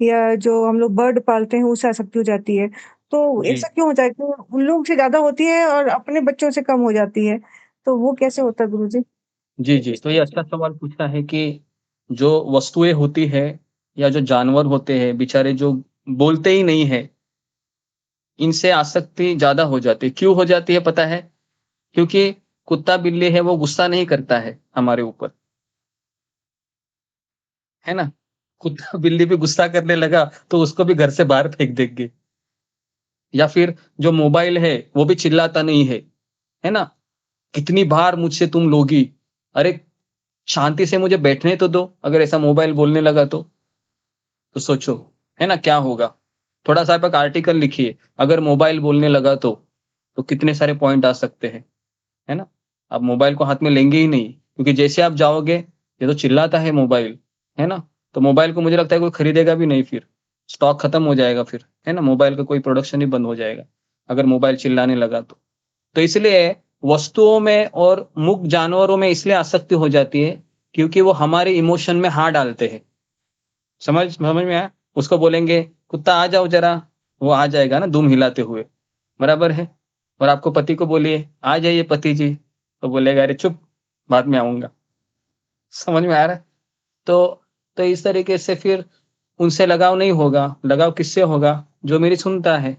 या जो हम लोग बर्ड पालते हैं उससे आसक्ति हो जाती है। तो जी ऐसा क्यों होता है कि उन लोग से ज्यादा होती है और अपने बच्चों से कम हो जाती है? तो वो कैसे होता है गुरुजी? जी जी तो ये अच्छा सवाल पूछा है कि जो वस्तुएं होती है या जो जानवर होते हैं बेचारे जो बोलते ही नहीं है, इनसे आसक्ति ज्यादा हो जाती है। क्यों हो जाती है पता है? क्योंकि कुत्ता बिल्ली है वो गुस्सा नहीं करता है हमारे ऊपर, है ना? कुत्ता बिल्ली भी गुस्सा करने लगा तो उसको भी घर से बाहर फेंक देंगे। या फिर जो मोबाइल है वो भी चिल्लाता नहीं है ना? कितनी बार मुझसे तुम लोगी? अरे शांति से मुझे बैठने तो दो, अगर ऐसा मोबाइल बोलने लगा तो सोचो, है ना क्या होगा? थोड़ा सा आप एक आर्टिकल लिखिए, अगर मोबाइल बोलने लगा तो कितने सारे पॉइंट आ सकते हैं, है ना? आप मोबाइल को हाथ में लेंगे ही नहीं, क्योंकि जैसे आप जाओगे, ये तो चिल्लाता है मोबाइल, है ना? तो मोबाइल को मुझे लगता है कोई खरीदेगा भी नहीं फिर, स्टॉक खत्म हो जाएगा फिर, है ना? मोबाइल का कोई प्रोडक्शन ही बंद हो जाएगा, अगर मोबाइल चिल्लाने लगा तो। तो इसलिए वस्तुओं में और मूक जानवरों में इसलिए आसक्ति हो जाती है, क्योंकि वो हमारे इमोशन में हाथ डालते हैं। समझ समझ में आया? उसको बोलेंगे, "कुत्ता आ जाओ ज़रा", वो आ जाएगा ना दुम हिलाते हुए, बराबर है? और आपको पति को बोलिए, "आ जाइए पति जी", तो बोलेगा, "अरे चुप, बाद में आऊँगा।" समझ में आ रहा है? तो इस तरीके से फिर उनसे लगाव नहीं होगा, लगाव किससे होगा? जो मेरी सुनता है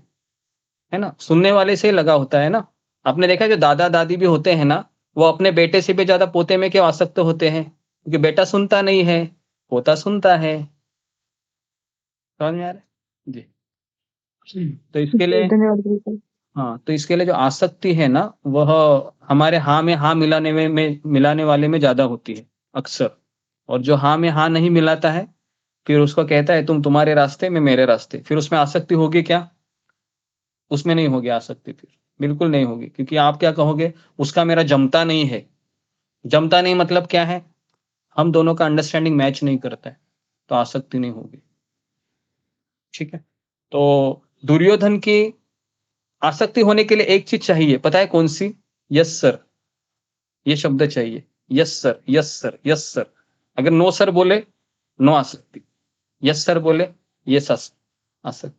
ना? सुनने वाले से ही लगाव होता है ना? आपने देखा है जो दादा-दादी भी होते हैं ना, वो अपने बेटे से भी ज़्यादा पोते में क्यों आसक्त होते हैं? क्योंकि बेटा सुनता नहीं है, पोता सुनता है। समझ में आ रहा है? जी। तो इसके जी लिए धन्यवाद गुरुजी। हाँ, तो इसके लिए जो आसक्ति है ना, वह हमारे हाँ में हाँ मिलाने में मिलाने वाले में ज़्यादा होती है, अक्सर। और जो हाँ में हाँ नहीं मिलाता है, फिर उसको कहता है तुम तुम्हारे रास्ते, मैं मेरे रास्ते। फिर उसमें आसक्ति होगी क्या? उसमें नहीं होगी आसक्ति फिर, बिल्कुल नहीं होगी, क्योंकि आप क्या कहोगे, उसका मेरा जमता नहीं है। जमता नहीं मतलब क्या है? हम दोनों का अंडरस्टैंडिंग मैच नहीं करता है, तो आसक्ति नहीं होगी। ठीक है? तो दुर्योधन की आसक्ति होने के लिए एक चीज़ चाहिए, पता है कौन-सी? यस सर, ये शब्द चाहिए। Yes sir, yes sir, yes sir. अगर नो सर बोले, नो आसक्ति। यस सर बोले, यस आसक्ति।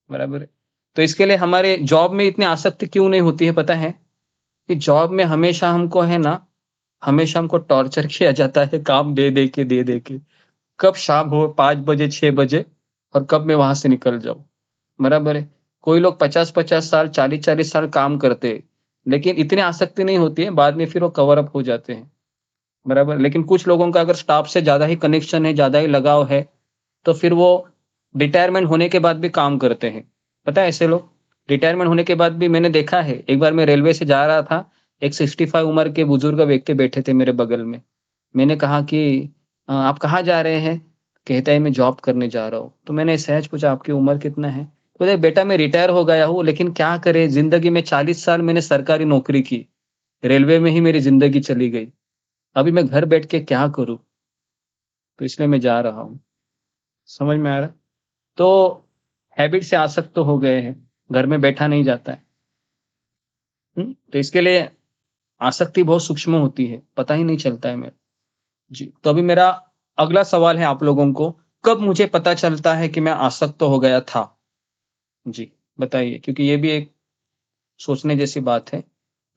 बराबर है? तो इसके लिए हमारे जॉब में इतनी आसक्ति क्यों नहीं होती है पता है? कि जॉब में हमेशा हमको है ना, हमेशा हमको टॉर्चर किया जाता है काम दे-दे के। कब शाम हो 5 बजे, 6 बजे और कब मैं वहाँ से निकल जाऊँ। बराबर है? कोई लोग 50-50 साल, 40-40 साल काम करते हैं, लेकिन इतनी आसक्ति नहीं होती है, बाद में फिर वो कवर अप हो जाते हैं। बराबर? लेकिन कुछ लोगों का अगर स्टाफ से ज़्यादा ही कनेक्शन है, ज़्यादा ही लगाव है, तो फिर वो रिटायरमेंट होने के बाद भी काम करते हैं। पता है ऐसे लोग? रिटायरमेंट होने के बाद भी मैंने देखा है, एक बार मैं रेलवे से जा रहा था, एक 65 उम्र के बुजुर्ग व्यक्ति बैठे थे मेरे बगल में। मैंने कहा कि आप कहाँ जा रहे हैं? कहता है मैं जॉब करने जा रहा हूँ। तो मैंने सहज पूछा आपकी उम्र कितना है? बोले बेटा मैं रिटायर हो गया हूँ, लेकिन क्या करें ज़िंदगी में 40 साल मैंने सरकारी नौकरी की। रेलवे में ही मेरी ज़िंदगी चली गई। अभी मैं घर बैठ के क्या करूँ? तो इसलिए मैं जा रहा हूँ। समझ में आ रहा है? तो हैबिट से आसक्त तो हो गए हैं, घर में बैठा नहीं जाता है। तो इसके लिए आसक्ति बहुत सूक्ष्म होती है, पता ही नहीं चलता है मेरा। जी, तो अभी मेरा अगला सवाल है आप लोगों को, कब मुझे पता चलता है कि मैं आसक्त हो गया था? जी, बताइए क्योंकि ये भी एक सोचने जैसी बात है।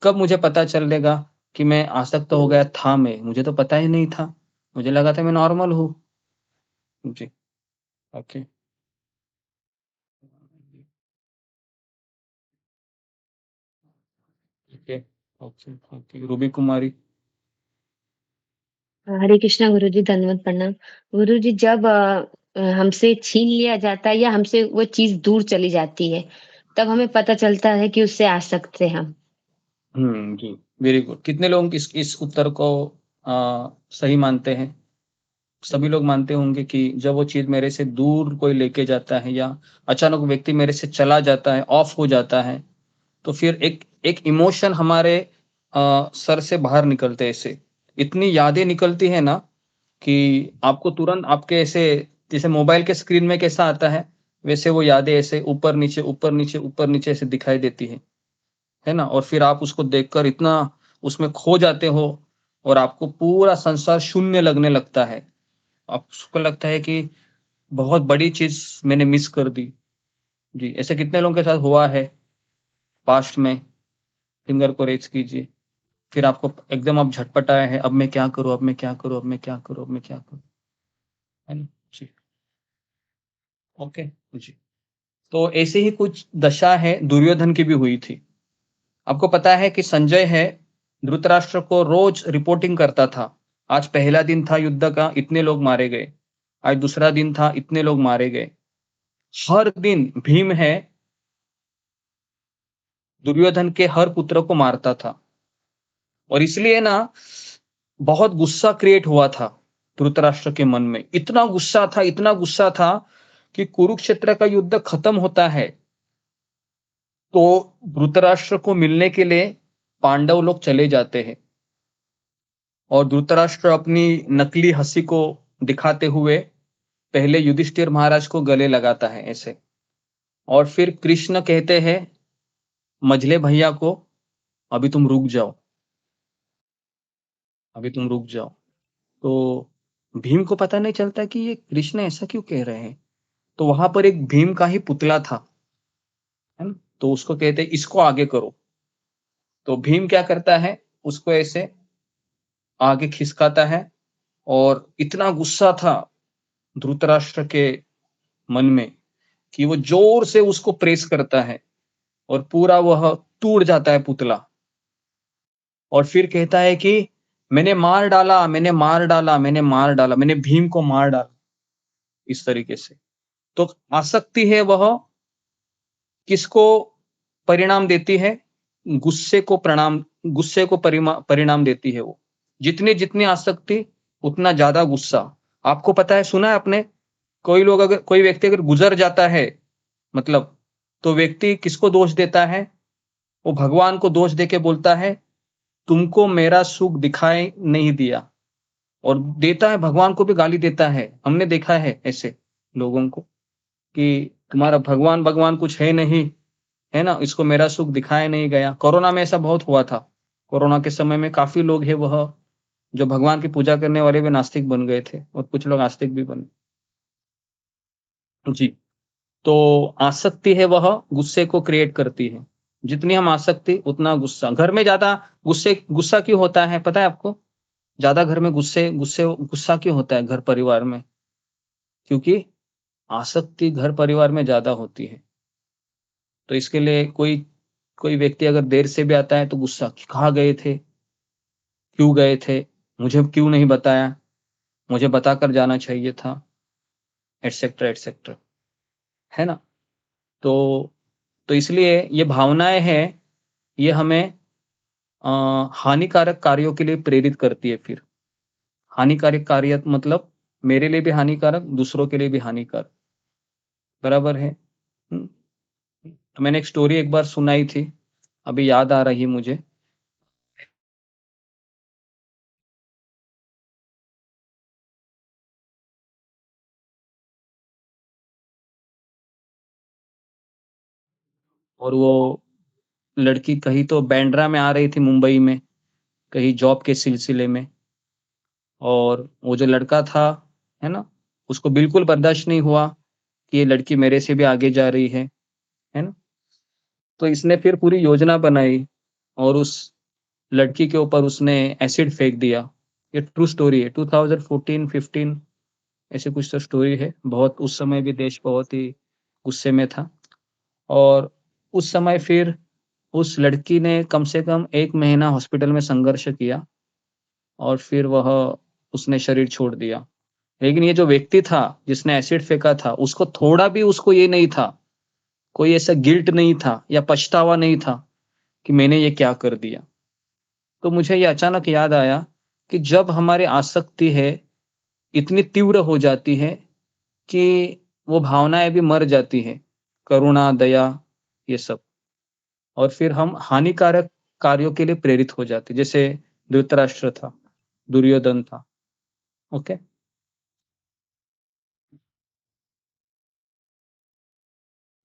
कब मुझे पता चलेगा कि मैं आसक्त हो गया था मैं? मुझे तो पता ही नहीं था। मुझे लगा था मैं नॉर्मल हूँ। जी, okay. Okay, okay, okay. Ruby Kumari. Hare Krishna Guruji दंडवत प्रणाम। गुरुजी जब हमसे छीन लिया जाता है या हमसे वो चीज दूर चली जाती है, तब हमें पता चलता है कि उससे आसक्त थे हम। जी, वेरी गुड। कितने लोग इस उत्तर को सही मानते हैं? सभी लोग मानते होंगे कि जब वो चीज मेरे से दूर कोई लेके जाता है या अचानक व्यक्ति मेरे से चला जाता है, ऑफ हो जाता है, तो फिर एक इमोशन हमारे सर से बाहर निकलते हैं। ऐसे इतनी यादें निकलती है ना कि आपको तुरंत आपके ऐसे जैसे मोबाइल के स्क्रीन में कैसा आता है, वैसे वो यादें ऐसे ऊपर नीचे ऊपर नीचे ऊपर नीचे ऐसे दिखाई देती है ना। और फिर आप उसको देखकर इतना उसमें खो जाते हो और आपको पूरा संसार शून्य लगने लगता है। आपको लगता है कि बहुत बड़ी चीज मैंने मिस कर दी। जी, ऐसे कितने लोगों के साथ हुआ है पास्ट में? फिंगर को रेज कीजिए। फिर आपको एकदम आप झटपटाए हैं, अब मैं क्या करूं, अब मैं क्या करूं, अब मैं क्या करूं, अब मैं क्या करूं, है ना जी। ओके जी। तो ऐसे ही कुछ दशा है दुर्योधन की भी हुई थी। आपको पता है कि संजय है धृतराष्ट्र को रोज रिपोर्टिंग करता था। आज पहला दिन था युद्ध का, इतने लोग मारे गए। आज दूसरा दिन था, इतने लोग मारे गए। हर दिन भीम है दुर्योधन के हर पुत्र को मारता था। और इसलिए ना बहुत गुस्सा क्रिएट हुआ था धृतराष्ट्र के मन में। इतना गुस्सा था कि कुरुक्षेत्र का युद्ध खत्म होता है तो धृतराष्ट्र को मिलने के लिए पांडव लोग चले जाते हैं और धृतराष्ट्र अपनी नकली हंसी को दिखाते हुए पहले युधिष्ठिर महाराज को गले लगाता है ऐसे। और फिर कृष्ण कहते हैं मझले भैया को, अभी तुम रुक जाओ, अभी तुम रुक जाओ। तो भीम को पता नहीं चलता कि ये कृष्ण ऐसा क्यों कह रहे हैं। तो वहां पर एक भीम का ही पुतला था, है ना। तो उसको कहते हैं इसको आगे करो। तो भीम क्या करता है, उसको ऐसे आगे खिसकाता है। और इतना गुस्सा था धृतराष्ट्र के मन में कि वो जोर से उसको प्रेस करता है और पूरा वह टूट जाता है पुतला। और फिर कहता है कि मैंने मार डाला, मैंने मार डाला, मैंने मार डाला, मैंने भीम को मार डाला, इस तरीके से। तो आसक्ति है वह किसको परिणाम देती है? गुस्से को परिणाम देती है वो। जितनी जितनी आसक्ति उतना ज्यादा गुस्सा। आपको पता है, सुना है आपने, कोई व्यक्ति अगर गुजर जाता है मतलब, तो व्यक्ति किसको दोष देता है? वो भगवान को दोष देके बोलता है तुमको मेरा सुख दिखाई नहीं दिया। और देता है, भगवान को भी गाली देता है। हमने देखा है ऐसे लोगों को कि तुम्हारा भगवान कुछ है नहीं, है ना, इसको मेरा सुख दिखाया नहीं गया। कोरोना में ऐसा बहुत हुआ था। कोरोना के समय में काफी लोग है वह जो भगवान की पूजा करने वाले भी नास्तिक बन गए थे और कुछ लोग आस्तिक भी बने। जी, तो आसक्ति है वह गुस्से को क्रिएट करती है। जितनी हम आसक्ति उतना गुस्सा। घर में ज्यादा गुस्सा क्यों होता है पता है आपको? ज्यादा घर में गुस्सा क्यों होता है घर परिवार में? क्योंकि आसक्ति घर परिवार में ज्यादा होती है। तो इसके लिए कोई व्यक्ति अगर देर से भी आता है तो गुस्सा, कहाँ गए थे, क्यों गए थे, मुझे क्यों नहीं बताया, मुझे बताकर जाना चाहिए था, एटसेट्रा एटसेट्रा, है ना। तो इसलिए ये भावनाएं हैं, ये हमें हानिकारक कार्यों के लिए प्रेरित करती है। फिर हानिकारक कार्य मतलब मेरे लिए भी हानिकारक, दूसरों के लिए भी हानिकारक, बराबर है। तो मैंने एक स्टोरी एक बार सुनाई थी, अभी याद आ रही मुझे। और वो लड़की कहीं तो बांद्रा में आ रही थी मुंबई में, कहीं जॉब के सिलसिले में। और वो जो लड़का था, है ना, उसको बिल्कुल बर्दाश्त नहीं हुआ कि ये लड़की मेरे से भी आगे जा रही है ना। तो इसने फिर पूरी योजना बनाई और उस लड़की के ऊपर उसने एसिड फेंक दिया। ये ट्रू स्टोरी है, 2014-15 ऐसे कुछ तो स्टोरी है। बहुत उस समय भी देश बहुत ही गुस्से में था। और उस समय फिर उस लड़की ने कम से कम 1 महीना हॉस्पिटल में संघर्ष किया और फिर उसने शरीर छोड़ दिया। लेकिन ये जो व्यक्ति था जिसने एसिड फेंका था, उसको थोड़ा भी उसको ये नहीं था, कोई ऐसा गिल्ट नहीं था या पछतावा नहीं था कि मैंने ये क्या कर दिया। तो मुझे ये अचानक याद आया कि जब हमारी आसक्ति है इतनी तीव्र हो जाती है कि वो भावनाएं भी मर जाती है, करुणा, दया, ये सब, और फिर हम हानिकारक कार्यों के लिए प्रेरित हो जाते, जैसे धृतराष्ट्र था, दुर्योधन था। ओके,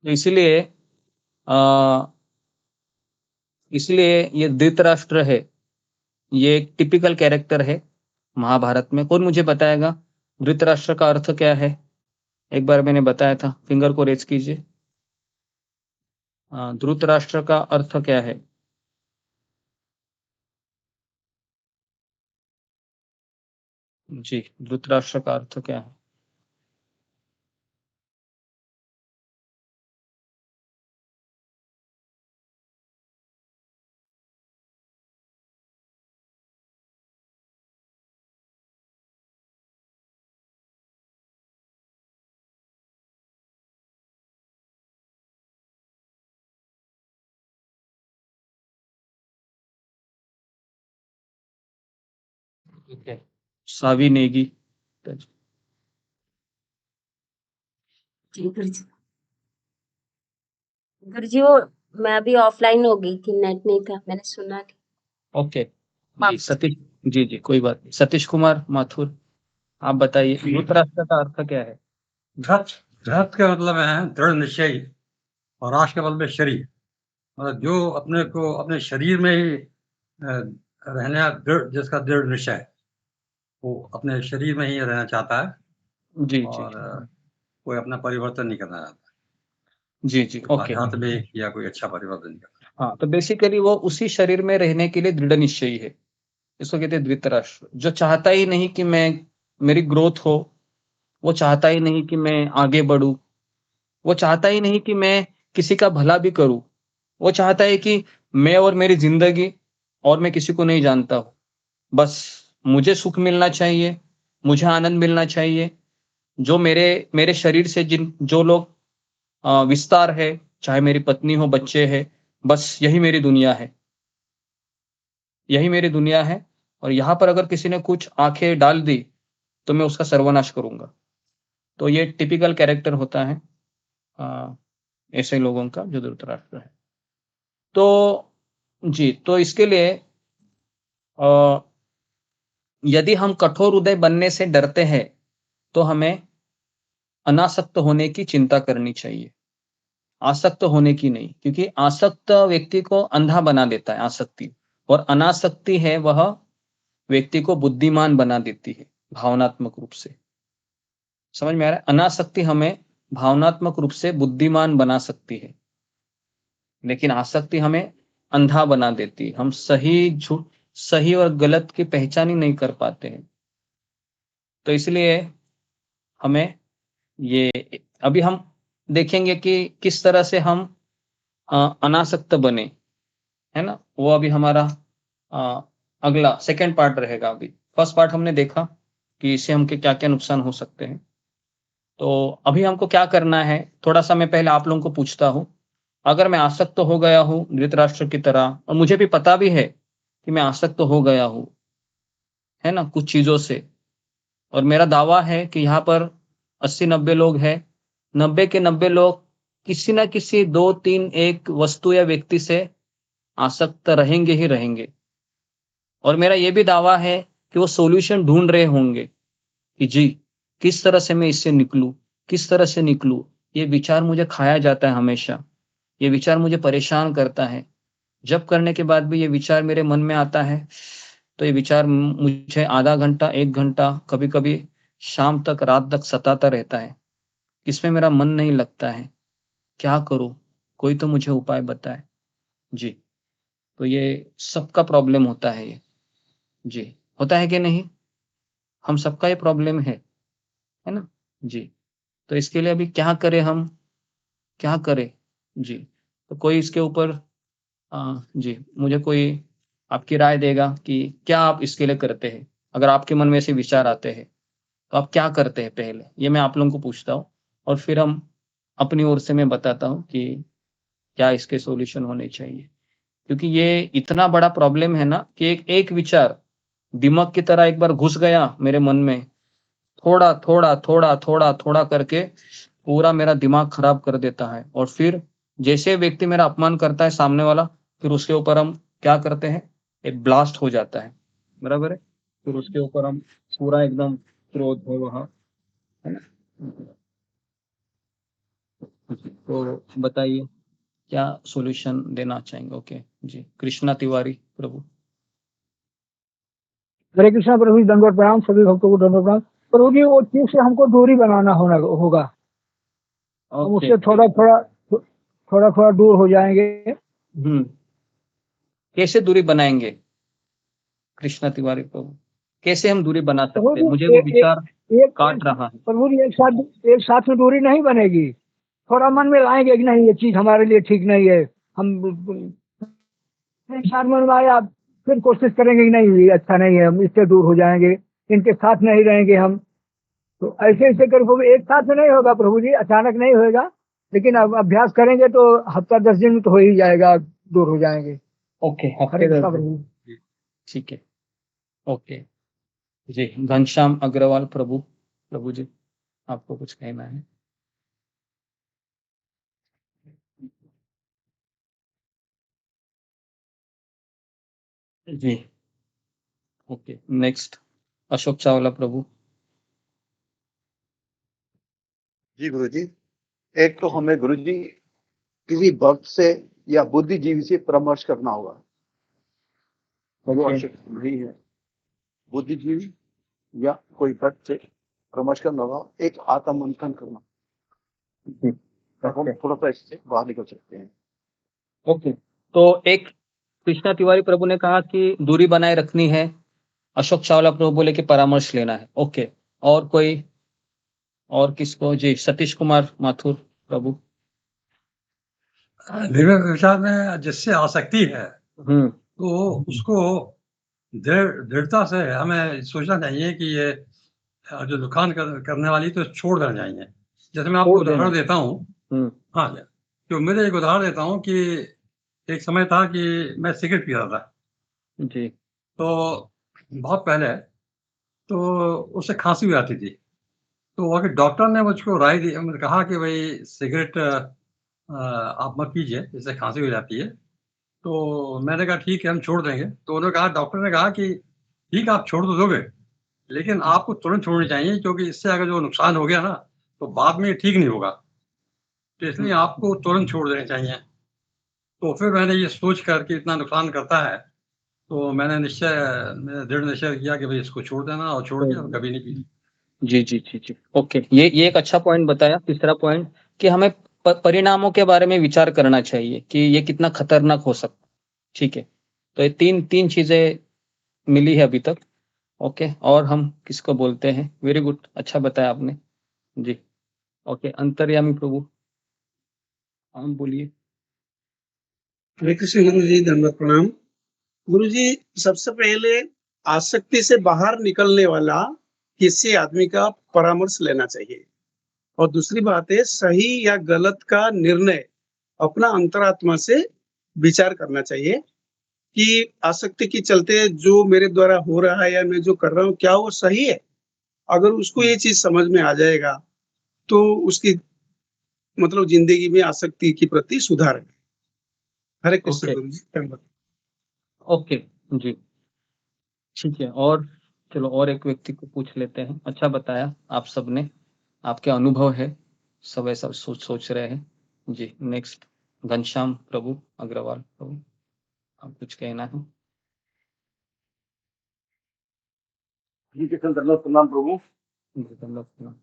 तो इसलिए ये धृतराष्ट्र है, ये एक टिपिकल कैरेक्टर है महाभारत में। कौन मुझे बताएगा धृतराष्ट्र का अर्थ क्या है? एक बार मैंने बताया था, फिंगर को रेज कीजिए। धृतराष्ट्र का अर्थ क्या है? जी, धृतराष्ट्र का अर्थ क्या है? ठीक है, सावी नेगी। जी गुरुजी वो मैं अभी ऑफलाइन हो गई थी, नेट नहीं था, मैंने सुना नहीं। ओके जी, सतीश जी जी, कोई बात नहीं। सतीश कुमार माथुर, आप बताइए धृतराष्ट्र का अर्थ क्या है? धृत का मतलब है दृढ़ निश्चय और राष्ट्र के बल में शरीर, मतलब जो अपने को अपने शरीर में ही रहने दृढ़, जिसका दृढ़ निश्चय है, वो अपने शरीर में ही रहना चाहता है जी और जी कोई अपना परिवर्तन नहीं करना चाहता, जी जी, ओके। आध्यात्मिक या कोई अच्छा परिवर्तन नहीं करना। हाँ, तो बेसिकली वो उसी शरीर में रहने के लिए दृढ़ निश्चयी है, इसको कहते हैं धृतराष्ट्र। जो चाहता ही नहीं कि मेरी ग्रोथ हो, वो चाहता ही नहीं कि मैं आगे बढ़ूं, वो चाहता ही नहीं कि मैं किसी का भला भी करूं, वो चाहता है कि मैं और मेरी जिंदगी और मैं किसी को नहीं जानता हूं, बस मुझे सुख मिलना चाहिए, मुझे आनंद मिलना चाहिए। जो मेरे शरीर से जो लोग विस्तार है, चाहे मेरी पत्नी हो, बच्चे हैं, बस यही मेरी दुनिया है, यही मेरी दुनिया है। और यहाँ पर अगर किसी ने कुछ आंखें डाल दी तो मैं उसका सर्वनाश करूंगा। तो ये टिपिकल कैरेक्टर होता है ऐसे लोगों का जो धृतराष्ट्र है। तो जी, तो इसके लिए यदि हम कठोर हृदय बनने से डरते हैं तो हमें अनासक्त होने की चिंता करनी चाहिए, आसक्त होने की नहीं, क्योंकि आसक्त व्यक्ति को अंधा बना देता है आसक्ति, और अनासक्ति है वह व्यक्ति को बुद्धिमान बना देती है भावनात्मक रूप से। समझ में आ रहा है? अनासक्ति हमें भावनात्मक रूप से बुद्धिमान बना सकती है, लेकिन आसक्ति हमें अंधा बना देती है। हम सही और गलत की पहचान ही नहीं कर पाते हैं। तो इसलिए हमें ये अभी हम देखेंगे कि किस तरह से हम अनासक्त बने, है ना? वो अभी हमारा अगला सेकंड पार्ट रहेगा। अभी फर्स्ट पार्ट हमने देखा कि इससे हमके क्या क्या नुकसान हो सकते हैं। तो अभी हमको क्या करना है, थोड़ा सा मैं पहले आप लोगों को पूछता हूँ। अगर मैं आसक्त हो गया हूँ धृतराष्ट्र की तरह, और मुझे भी पता भी है कि मैं आसक्त हो गया हूँ, है ना, कुछ चीजों से, और मेरा दावा है कि यहाँ पर 80-90 लोग हैं, 90 के 90 लोग किसी ना किसी 2-3 एक वस्तु या व्यक्ति से आसक्त रहेंगे ही रहेंगे। और मेरा ये भी दावा है कि वो सॉल्यूशन ढूंढ रहे होंगे कि जी किस तरह से मैं इससे निकलूं, किस तरह से निकलूं। ये विचार मुझे खाया जाता है हमेशा, ये विचार मुझे परेशान करता है। जब करने के बाद भी ये विचार मेरे मन में आता है तो ये विचार मुझे आधा घंटा, 1 घंटा, कभी-कभी शाम तक, रात तक सताता रहता है। इसमें मेरा मन नहीं लगता है, क्या करूं? कोई तो मुझे उपाय बताए। जी, तो ये सबका प्रॉब्लम होता है ये। जी, होता है कि नहीं? हम सबका ये प्रॉब्लम है ना? जी, तो इसके लिए अभी क्या करें हम, क्या करें? जी, तो कोई इसके ऊपर जी, मुझे कोई आपकी राय देगा कि क्या आप इसके लिए करते हैं? अगर आपके मन में ऐसे विचार आते हैं, तो आप क्या करते हैं पहले? ये मैं आप लोगों को पूछता हूँ, और फिर हम अपनी ओर से मैं बताता हूँ कि क्या इसके सॉल्यूशन होने चाहिए। क्योंकि ये इतना बड़ा प्रॉब्लम है ना कि एक विचार दिमाग की तरह एक बार घुस गया मेरे मन में, थोड़ा थोड़ा थोड़ा थोड़ा थोड़ा करके पूरा मेरा दिमाग खराब कर देता है। और फिर जैसे व्यक्ति मेरा अपमान करता है सामने वाला, फिर उसके ऊपर हम क्या करते हैं, एक ब्लास्ट हो जाता है, बराबर है। फिर उसके ऊपर हम पूरा एकदम क्रोध है वहाँ, है ना। तो बताइए क्या सॉल्यूशन देना चाहेंगे। ओके जी, कृष्णा तिवारी प्रभु। हरे कृष्णा प्रभु जी, दंडवत प्रणाम, सभी भक्तों को दंडवत प्रणाम। प्रभु जी, वो चीज से हमको दूरी बनाना होगा, हम उससे थोड़ा थोड़ा दूर हो जाएंगे। कैसे दूरी बनाएंगे कृष्णा तिवारी प्रभु, कैसे हम दूरी बना प्रभु सकते हैं? जी, मुझे वो विचार काट रहा है। प्रभु जी, एक साथ में दूरी नहीं बनेगी, थोड़ा मन में लाएंगे कि नहीं ये चीज हमारे लिए ठीक नहीं है, हम एक साथ मन में आया, फिर कोशिश करेंगे कि नहीं ये अच्छा नहीं है, हम इससे दूर हो जाएंगे, इनके साथ नहीं रहेंगे हम। तो ऐसे ऐसे कर प्रभु, एक साथ में नहीं होगा प्रभु जी, अचानक नहीं होगा, लेकिन अब अभ्यास करेंगे तो हफ्ता 10 दिन में तो हो ही जाएगा, दूर हो जाएंगे। ओके, हरे हफ्ते कृष्णा 10 दिन, प्रभु। ठीक है। ओके जी, घनश्याम अग्रवाल प्रभु, प्रभु जी आपको कुछ कहना है। जी ओके, नेक्स्ट अशोक चावला प्रभु। जी गुरुजी, एक तो हमें गुरुजी किसी भक्त से या बुद्धिजीवी से परामर्श करना होगा, वो आवश्यक नहीं है। बुद्धिजीवी या कोई भक्त से परामर्श करना होगा, एक आत्म मंथन करना, हम थोड़ा सा इससे बाहर निकल सकते हैं। ओके, तो एक कृष्णा तिवारी प्रभु ने कहा कि दूरी बनाए रखनी है, अशोक चावला प्रभु बोले कि परामर्श लेना है। ओके, और कोई, और किसको? जी सतीश कुमार माथुर प्रभु। दिव्य विचार में जिससे आसक्ति है तो उसको दृढ़ता से हमें सोचना चाहिए कि ये जो नुकसान करने वाली तो छोड़ देना चाहिए। जैसे मैं आपको उदाहरण देता हूँ, हाँ तो मेरे एक उदाहरण देता हूँ कि एक समय था कि मैं सिगरेट पी रहा था जी, तो बहुत पहले, तो उससे खांसी भी आती थी, तो वहाँ के डॉक्टर ने मुझको राय दी, मतलब कहा कि भाई सिगरेट आप मत पीजिए, इससे खांसी हो जाती है। तो मैंने कहा ठीक है हम छोड़ देंगे। तो उन्होंने कहा, डॉक्टर ने कहा कि ठीक है आप छोड़ तो दोगे, लेकिन आपको तुरंत छोड़नी चाहिए, क्योंकि इससे अगर जो नुकसान हो गया ना तो बाद में ये ठीक नहीं होगा, तो इसलिए आपको तुरंत छोड़ देने चाहिए। तो फिर मैंने ये सोच कर कि इतना नुकसान करता है, तो मैंने दृढ़ निश्चय किया कि भाई इसको छोड़ देना, और छोड़ दिया, कभी नहीं पी। जी जी जी जी ओके, ये एक अच्छा पॉइंट बताया। तीसरा पॉइंट कि हमें परिणामों के बारे में विचार करना चाहिए कि ये कितना खतरनाक हो सकता। ठीक है, तो ये तीन चीजें मिली है अभी तक। ओके, और हम किसको बोलते हैं? वेरी गुड, अच्छा बताया आपने जी। ओके, अंतर्यामी प्रभु आप बोलिए। हरे कृष्ण गुरु जी, दंडवत प्रणाम। गुरु जी, सबसे पहले आसक्ति से बाहर निकलने वाला किसी आदमी का परामर्श लेना चाहिए, और दूसरी बात है सही या गलत का निर्णय अपना अंतरात्मा से विचार करना चाहिए कि आसक्ति के चलते जो मेरे द्वारा हो रहा है या मैं जो कर रहा हूँ क्या वो सही है। अगर उसको ये चीज समझ में आ जाएगा तो उसकी मतलब जिंदगी में आसक्ति के प्रति सुधार है। हरे कृष्ण गुरु जी, धन्यवाद। ओके जी, ठीक है। और चलो और एक व्यक्ति को पूछ लेते हैं। अच्छा बताया आप सबने, आपके अनुभव है, सब ऐसा सोच रहे हैं जी। नेक्स्ट घनश्याम प्रभु अग्रवाल प्रभु, आप कुछ कहना है? जी कृष्ण दंडवत प्रणाम प्रभु। दंडवत प्रणाम।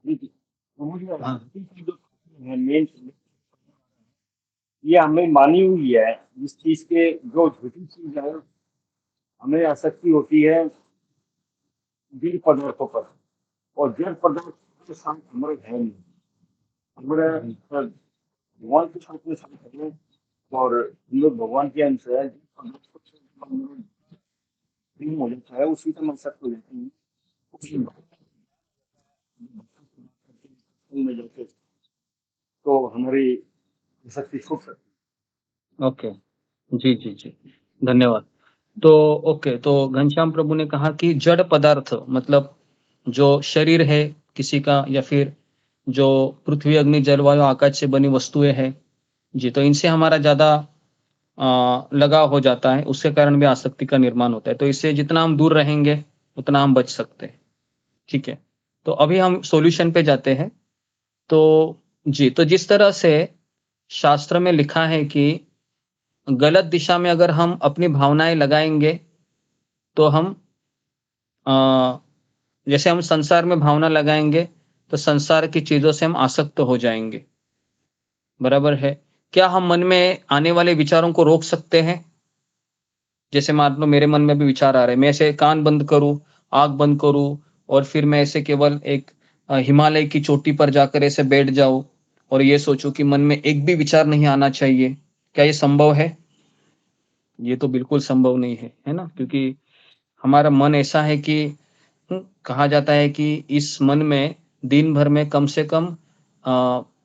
जी प्रभु जी, आसक्ति जो है मेन, ये हमें मानी हुई है, जिस चीज के जो झूठी चीज है हमें आसक्ति होती है जड़ पदार्थों पर, और जड़ पदार्थ के साथ हमारे है नहीं, हमारे भगवान के साथ में साथ है, और हम लोग भगवान के अंश है। हो जाता है उसी समय आसक्त हो जाते हैं, में जाते तो हमारी आसक्ति छूट सकती है। ओके जी जी जी, धन्यवाद। तो ओके, तो घनश्याम प्रभु ने कहा कि जड़ पदार्थ मतलब जो शरीर है किसी का, या फिर जो पृथ्वी अग्नि जल वायु आकाश से बनी वस्तुएं हैं जी, तो इनसे हमारा ज्यादा लगाव हो जाता है, उसके कारण भी आसक्ति का निर्माण होता है। तो इससे जितना हम दूर रहेंगे उतना हम बच सकते हैं। ठीक है, तो अभी हम सॉल्यूशन पे जाते हैं। तो जी, तो जिस तरह से शास्त्र में लिखा है कि गलत दिशा में अगर हम अपनी भावनाएं लगाएंगे तो हम जैसे हम संसार में भावना लगाएंगे तो संसार की चीजों से हम आसक्त हो जाएंगे। बराबर है। क्या हम मन में आने वाले विचारों को रोक सकते हैं? जैसे मान लो मेरे मन में भी विचार आ रहे हैं, मैं ऐसे कान बंद करूं, आंख बंद करूं और फिर मैं ऐसे केवल एक हिमालय की चोटी पर जाकर ऐसे बैठ जाऊं और ये सोचूं कि मन में एक भी विचार नहीं आना चाहिए। क्या ये संभव है? ये तो बिल्कुल संभव नहीं है ना? क्योंकि हमारा मन ऐसा है कि कहा जाता है कि इस मन में दिन भर में कम से कम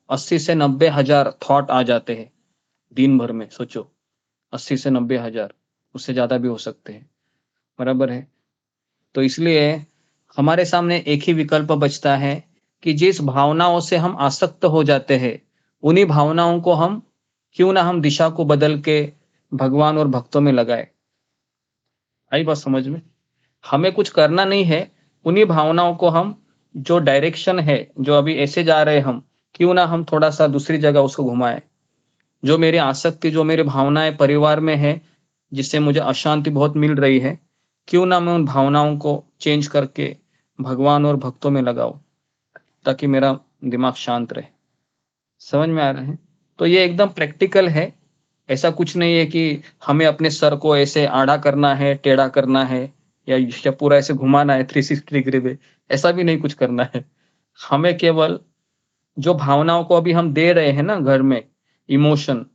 80 से 90 हजार थॉट आ जाते हैं दिन भर में। सोचो, 80 से 90 हजार, उससे ज्यादा भी हो सकते हैं। बराबर है। तो इसलिए हमारे सामने एक ही विकल्प बचता है कि जिस भावनाओं से हम आसक्त हो जाते हैं उन्हीं भावनाओं को हम क्यों ना हम दिशा को बदल के भगवान और भक्तों में लगाए। आई बात समझ में? हमें कुछ करना नहीं है, उन्हीं भावनाओं को हम, जो डायरेक्शन है जो अभी ऐसे जा रहे हम, क्यों ना हम थोड़ा सा दूसरी जगह उसको घुमाएं। जो मेरी आसक्ति, जो मेरी भावनाएं परिवार में है जिससे मुझे अशांति बहुत मिल रही है, क्यों ना मैं उन भावनाओं को चेंज करके भगवान और भक्तों में लगाऊं ताकि मेरा दिमाग शांत रहे। समझ में आ रहा है? तो ये एकदम प्रैक्टिकल है। ऐसा कुछ नहीं है कि हमें अपने सर को ऐसे आड़ा करना है, टेढ़ा करना है या पूरा ऐसे घुमाना है 360 डिग्री पे। ऐसा भी नहीं कुछ करना है। हमें केवल जो भावनाओं को अभी हम दे रहे हैं ना घर में, इमोशन,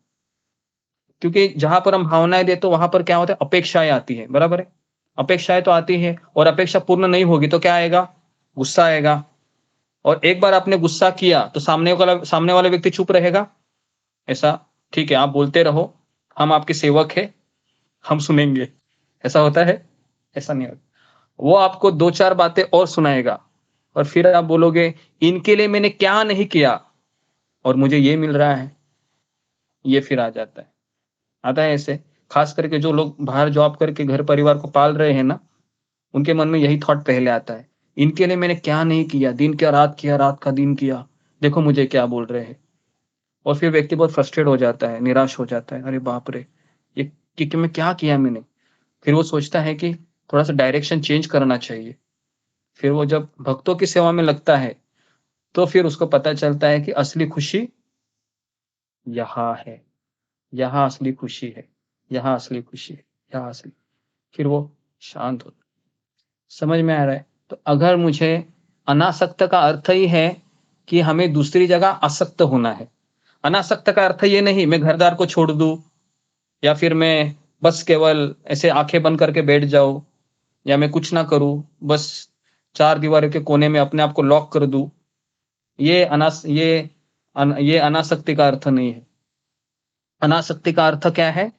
क्योंकि जहां पर हम भावनाएं देते तो वहां पर क्या होता है, अपेक्षाएं आती है। बराबर है? अपेक्षाएं तो आती है और अपेक्षा पूर्ण नहीं होगी तो क्या आएगा? गुस्सा आएगा। और एक बार आपने गुस्सा किया तो सामने वाला व्यक्ति चुप रहेगा? ऐसा ठीक है, आप बोलते रहो, हम आपके सेवक है, हम सुनेंगे। ऐसा होता है? ऐसा नहीं होता। वो आपको 2-4 बातें और सुनाएगा और फिर आप बोलोगे इनके लिए मैंने क्या नहीं किया और मुझे ये मिल रहा है। ये फिर आ जाता है, आता है ऐसे। खास करके जो लोग बाहर जॉब करके घर परिवार को पाल रहे हैं ना, उनके मन में यही थॉट पहले आता है, इनके लिए मैंने क्या नहीं किया, दिन क्या रात किया, रात का दिन किया, देखो मुझे क्या बोल रहे हैं। और फिर व्यक्ति बहुत फ्रस्ट्रेट हो जाता है, निराश हो जाता है, अरे बाप रे, ये कि मैं क्या किया मैंने। फिर वो सोचता है कि थोड़ा सा डायरेक्शन चेंज करना चाहिए। फिर वो जब भक्तों की सेवा में लगता है तो फिर उसको पता चलता है कि असली खुशी यहाँ है, यहाँ असली खुशी है, यहाँ असली खुशी है, यहाँ असली। फिर वो शांत होता। समझ में आ रहा है? तो अगर मुझे अनासक्त का अर्थ ही है कि हमें दूसरी जगह आसक्त होना है। अनासक्त का अर्थ ये नहीं मैं घरदार को छोड़ दूं या फिर मैं बस केवल ऐसे आंखें बंद करके बैठ जाऊं या मैं कुछ ना करूं, बस 4 दीवारों के कोने में अपने आप को लॉक कर दूं। ये अनासक्ति का अर्थ नहीं है। अनासक्ति का अर्थ क्या है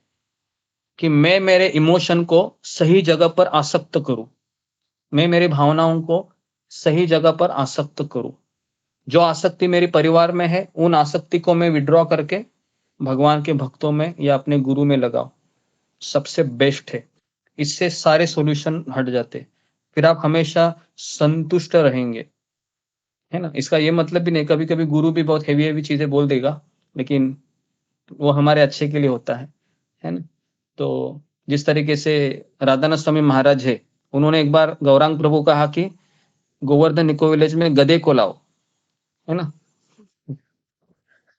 कि मैं मेरे इमोशन को सही जगह पर आसक्त करूं, मैं मेरी भावनाओं को सही जगह पर आसक्त करूं। जो आसक्ति मेरे परिवार में है उन आसक्ति को मैं विड्रॉ करके भगवान के भक्तों में या अपने गुरु में लगाओ। सबसे बेस्ट है। इससे सारे सॉल्यूशन हट जाते। फिर आप हमेशा संतुष्ट रहेंगे, है ना? इसका ये मतलब भी नहीं, कभी कभी गुरु भी बहुत हेवी चीजें बोल देगा, लेकिन वो हमारे अच्छे के लिए होता है ना? तो जिस तरीके से राधानाथ स्वामी महाराज है, उन्होंने एक बार गौरांग प्रभु कहा कि गोवर्धन इको विलेज में गधे को लाओ, है ना?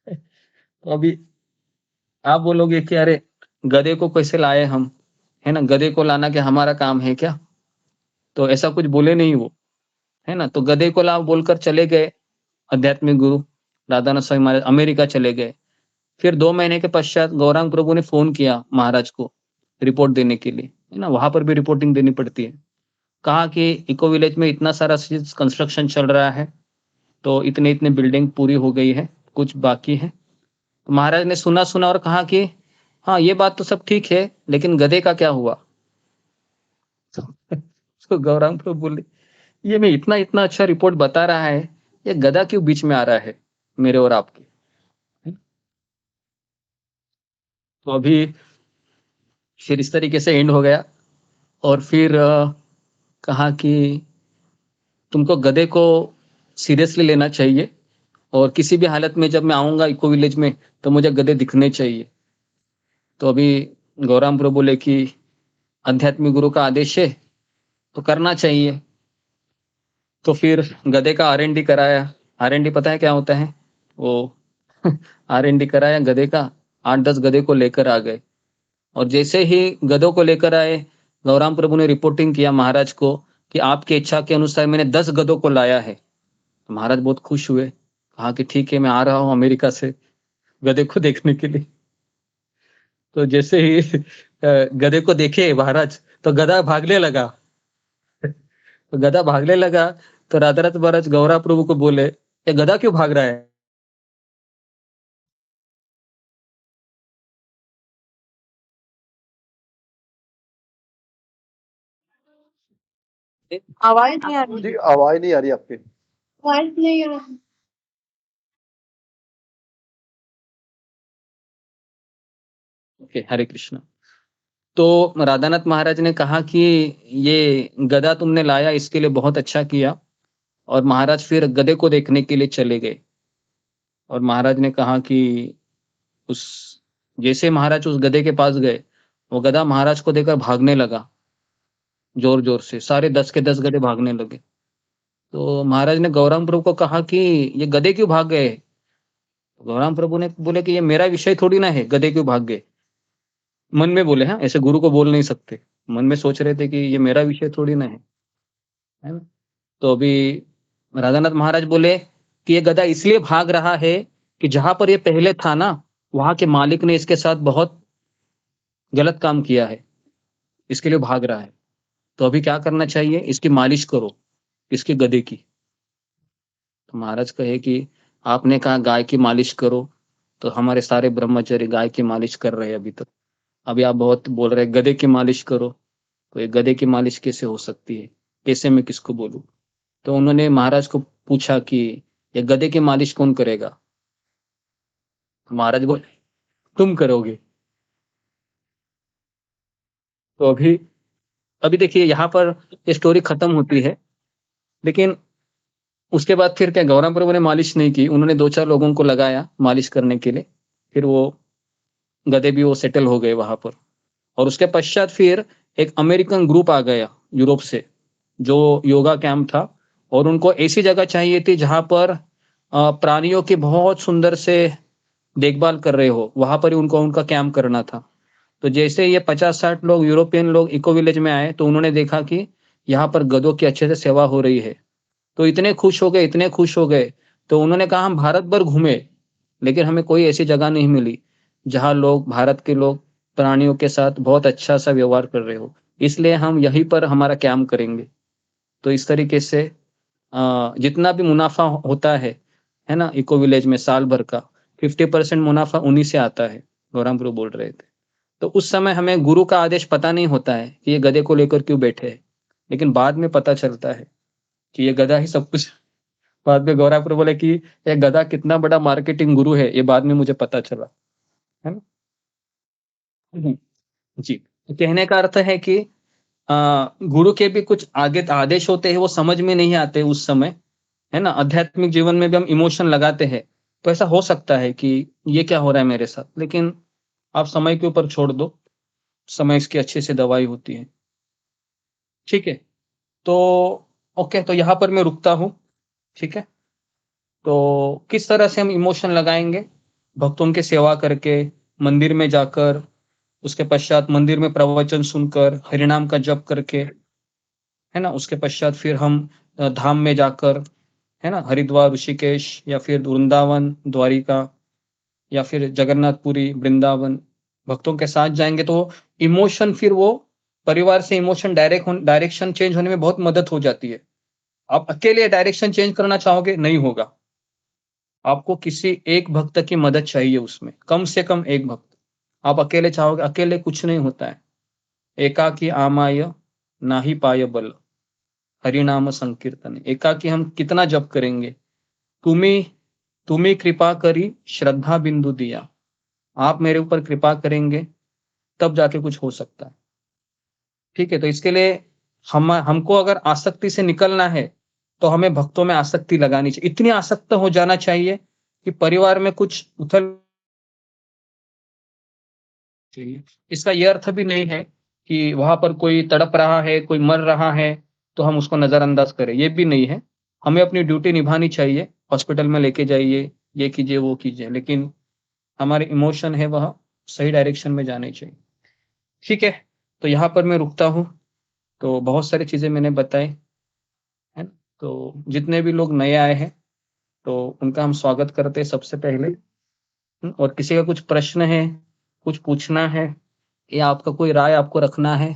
तो अभी आप बोलोगे कि अरे गधे को कैसे लाए हम, है ना? गधे को लाना क्या हमारा काम है क्या? तो ऐसा कुछ बोले नहीं वो, है ना? तो गधे को लाओ बोलकर चले गए आध्यात्मिक गुरु राधानाथ स्वामी महाराज, अमेरिका चले गए। फिर 2 महीने के पश्चात गौरांग प्रभु ने फोन किया महाराज को रिपोर्ट देने के लिए, है ना? वहां पर भी रिपोर्टिंग देनी पड़ती है। कहा कि इको विलेज में इतना सारा कंस्ट्रक्शन चल रहा है, तो इतने बिल्डिंग पूरी हो गई है, कुछ बाकी है। तो महाराज ने सुना और कहा कि हाँ ये बात तो सब ठीक है, लेकिन गधे का क्या हुआ? उसको गौरांग प्रभु बोले, ये मैं इतना इतना अच्छा रिपोर्ट बता रहा है, ये गधा क्यों बीच में आ रहा है मेरे और आपके? तो अभी फिर इस तरीके से एंड हो गया। और फिर कहा कि तुमको गधे को सीरियसली लेना चाहिए, और किसी भी हालत में जब मैं आऊंगा इको विलेज में तो मुझे गधे दिखने चाहिए। तो अभी गौरांग प्रभु बोले कि आध्यात्मिक गुरु का आदेश है तो करना चाहिए। तो फिर गधे का R&D कराया। R&D पता है क्या होता है? वो R&D कराया गधे का, 8-10 गधे को लेकर आ गए। और जैसे ही गधों को लेकर आए, गौरांग प्रभु ने रिपोर्टिंग किया महाराज को कि आपकी इच्छा के अनुसार मैंने 10 गधों को लाया है। तो महाराज बहुत खुश हुए, कहा कि ठीक है, मैं आ रहा हूँ अमेरिका से गधे को देखने के लिए। तो जैसे ही गधे को देखे महाराज, तो गधा भागने लगा। तो गधा भागने लगा, तो राधारथ महाराज गौरांग प्रभु को बोले, ये गधा क्यों भाग रहा है? आवाज नहीं आ रही। जी आवाज नहीं आ रही आपकी। आवाज नहीं आ रही। ओके, हरे कृष्ण। तो राधानाथ महाराज ने कहा कि ये गधा तुमने लाया, इसके लिए बहुत अच्छा किया। और महाराज फिर गधे को देखने के लिए चले गए। और महाराज ने कहा कि उस जैसे महाराज उस गधे के पास गए, वो गधा महाराज को देखकर भागने लगा जोर जोर से। सारे 10 के 10 गधे भागने लगे। तो महाराज ने गौरांग प्रभु को कहा कि ये गधे क्यों भाग गए? गौरांग प्रभु ने बोले कि ये मेरा विषय थोड़ी ना है, गधे क्यों भाग गए। मन में बोले, हाँ, ऐसे गुरु को बोल नहीं सकते। मन में सोच रहे थे कि ये मेरा विषय थोड़ी ना है ना। तो अभी राधानाथ महाराज बोले कि ये गधा इसलिए भाग रहा है कि जहां पर ये पहले था ना, वहां के मालिक ने इसके साथ बहुत गलत काम किया है, इसके लिए भाग रहा है। तो अभी क्या करना चाहिए? इसकी मालिश करो, इसके गधे की। तो महाराज कहे कि आपने कहा गाय की मालिश करो, तो हमारे सारे ब्रह्मचारी गाय की मालिश कर रहे हैं अभी तक। अभी आप बहुत बोल रहे गधे की मालिश करो, तो ये गधे की मालिश कैसे हो सकती है? कैसे मैं किसको बोलूं? तो उन्होंने महाराज को पूछा कि ये गधे की मालिश कौन करेगा? तो महाराज बोले, तुम करोगे। तो अभी अभी देखिए यहाँ पर ये स्टोरी खत्म होती है, लेकिन उसके बाद फिर क्या, गौरांग प्रभु ने मालिश नहीं की, उन्होंने 2-4 लोगों को लगाया मालिश करने के लिए। फिर वो गधे भी वो सेटल हो गए वहां पर। और उसके पश्चात फिर एक अमेरिकन ग्रुप आ गया यूरोप से, जो योगा कैंप था। और उनको ऐसी जगह चाहिए थी जहां पर प्राणियों की बहुत सुंदर से देखभाल कर रहे हो, वहां पर ही उनको उनका कैंप करना था। तो जैसे ये 50-60 लोग यूरोपियन लोग इको विलेज में आए, तो उन्होंने देखा कि यहाँ पर गधों की अच्छे से सेवा हो रही है। तो इतने खुश हो गए, इतने खुश हो गए। तो उन्होंने कहा हम भारत भर घूमे, लेकिन हमें कोई ऐसी जगह नहीं मिली जहां लोग, भारत के लोग प्राणियों के साथ बहुत अच्छा सा व्यवहार कर रहे हो, इसलिए हम यहीं पर हमारा कैंप करेंगे। तो इस तरीके से जितना भी मुनाफा होता है ना, इको विलेज में साल भर का 50% मुनाफा उन्हीं से आता है, गौरांग प्रभु बोल रहे थे। तो उस समय हमें गुरु का आदेश पता नहीं होता है कि ये गधे को लेकर क्यों बैठे है, लेकिन बाद में पता चलता है कि ये गधा ही सब कुछ। बाद में गौरांग प्रभु बोले कि ये गधा कितना बड़ा मार्केटिंग गुरु है, ये बाद में मुझे पता चला, है ना। जी, तो कहने का अर्थ है कि गुरु के भी कुछ आगे आदेश होते हैं, वो समझ में नहीं आते उस समय, है ना। आध्यात्मिक जीवन में भी हम इमोशन लगाते हैं, तो ऐसा हो सकता है कि ये क्या हो रहा है मेरे साथ, लेकिन आप समय के ऊपर छोड़ दो, समय इसकी अच्छे से दवाई होती है। ठीक है, तो ओके, तो यहाँ पर मैं रुकता हूँ। ठीक है, तो किस तरह से हम इमोशन लगाएंगे? भक्तों की सेवा करके, मंदिर में जाकर, उसके पश्चात मंदिर में प्रवचन सुनकर, हरिनाम का जप करके, है ना। उसके पश्चात फिर हम धाम में जाकर, है ना, हरिद्वार, ऋषिकेश, या फिर वृंदावन, द्वारिका, या फिर जगन्नाथपुरी, वृंदावन, भक्तों के साथ जाएंगे। तो इमोशन, फिर वो परिवार से इमोशन डायरेक्शन चेंज होने में बहुत मदद हो जाती है। आप अकेले डायरेक्शन चेंज करना चाहोगे, नहीं होगा। आपको किसी एक भक्त की मदद चाहिए उसमें, कम से कम एक भक्त। आप अकेले चाहोगे, अकेले कुछ नहीं होता है। एकाकी आमाय नाही पाय बल, हरिनाम संकीर्तन। एकाकी हम कितना जप करेंगे? तुम्ही कृपा करी श्रद्धा बिंदु दिया, आप मेरे ऊपर कृपा करेंगे तब जाके कुछ हो सकता है। ठीक है, तो इसके लिए हमको अगर आसक्ति से निकलना है तो हमें भक्तों में आसक्ति लगानी चाहिए। इतनी आसक्त हो जाना चाहिए कि परिवार में कुछ उथल चाहिए। इसका यह अर्थ भी नहीं है कि वहां पर कोई तड़प रहा है, कोई मर रहा है तो हम उसको नजरअंदाज करें, ये भी नहीं है। हमें अपनी ड्यूटी निभानी चाहिए, हॉस्पिटल में लेके जाइए, ये कीजिए वो कीजिए, लेकिन हमारे इमोशन है वह सही डायरेक्शन में जाने चाहिए। ठीक है, तो यहाँ पर मैं रुकता हूँ। तो बहुत सारी चीजें मैंने बताई है ना। तो जितने भी लोग नए आए हैं तो उनका हम स्वागत करते हैं सबसे पहले। और किसी का कुछ प्रश्न है, कुछ पूछना है या आपका कोई राय आपको रखना है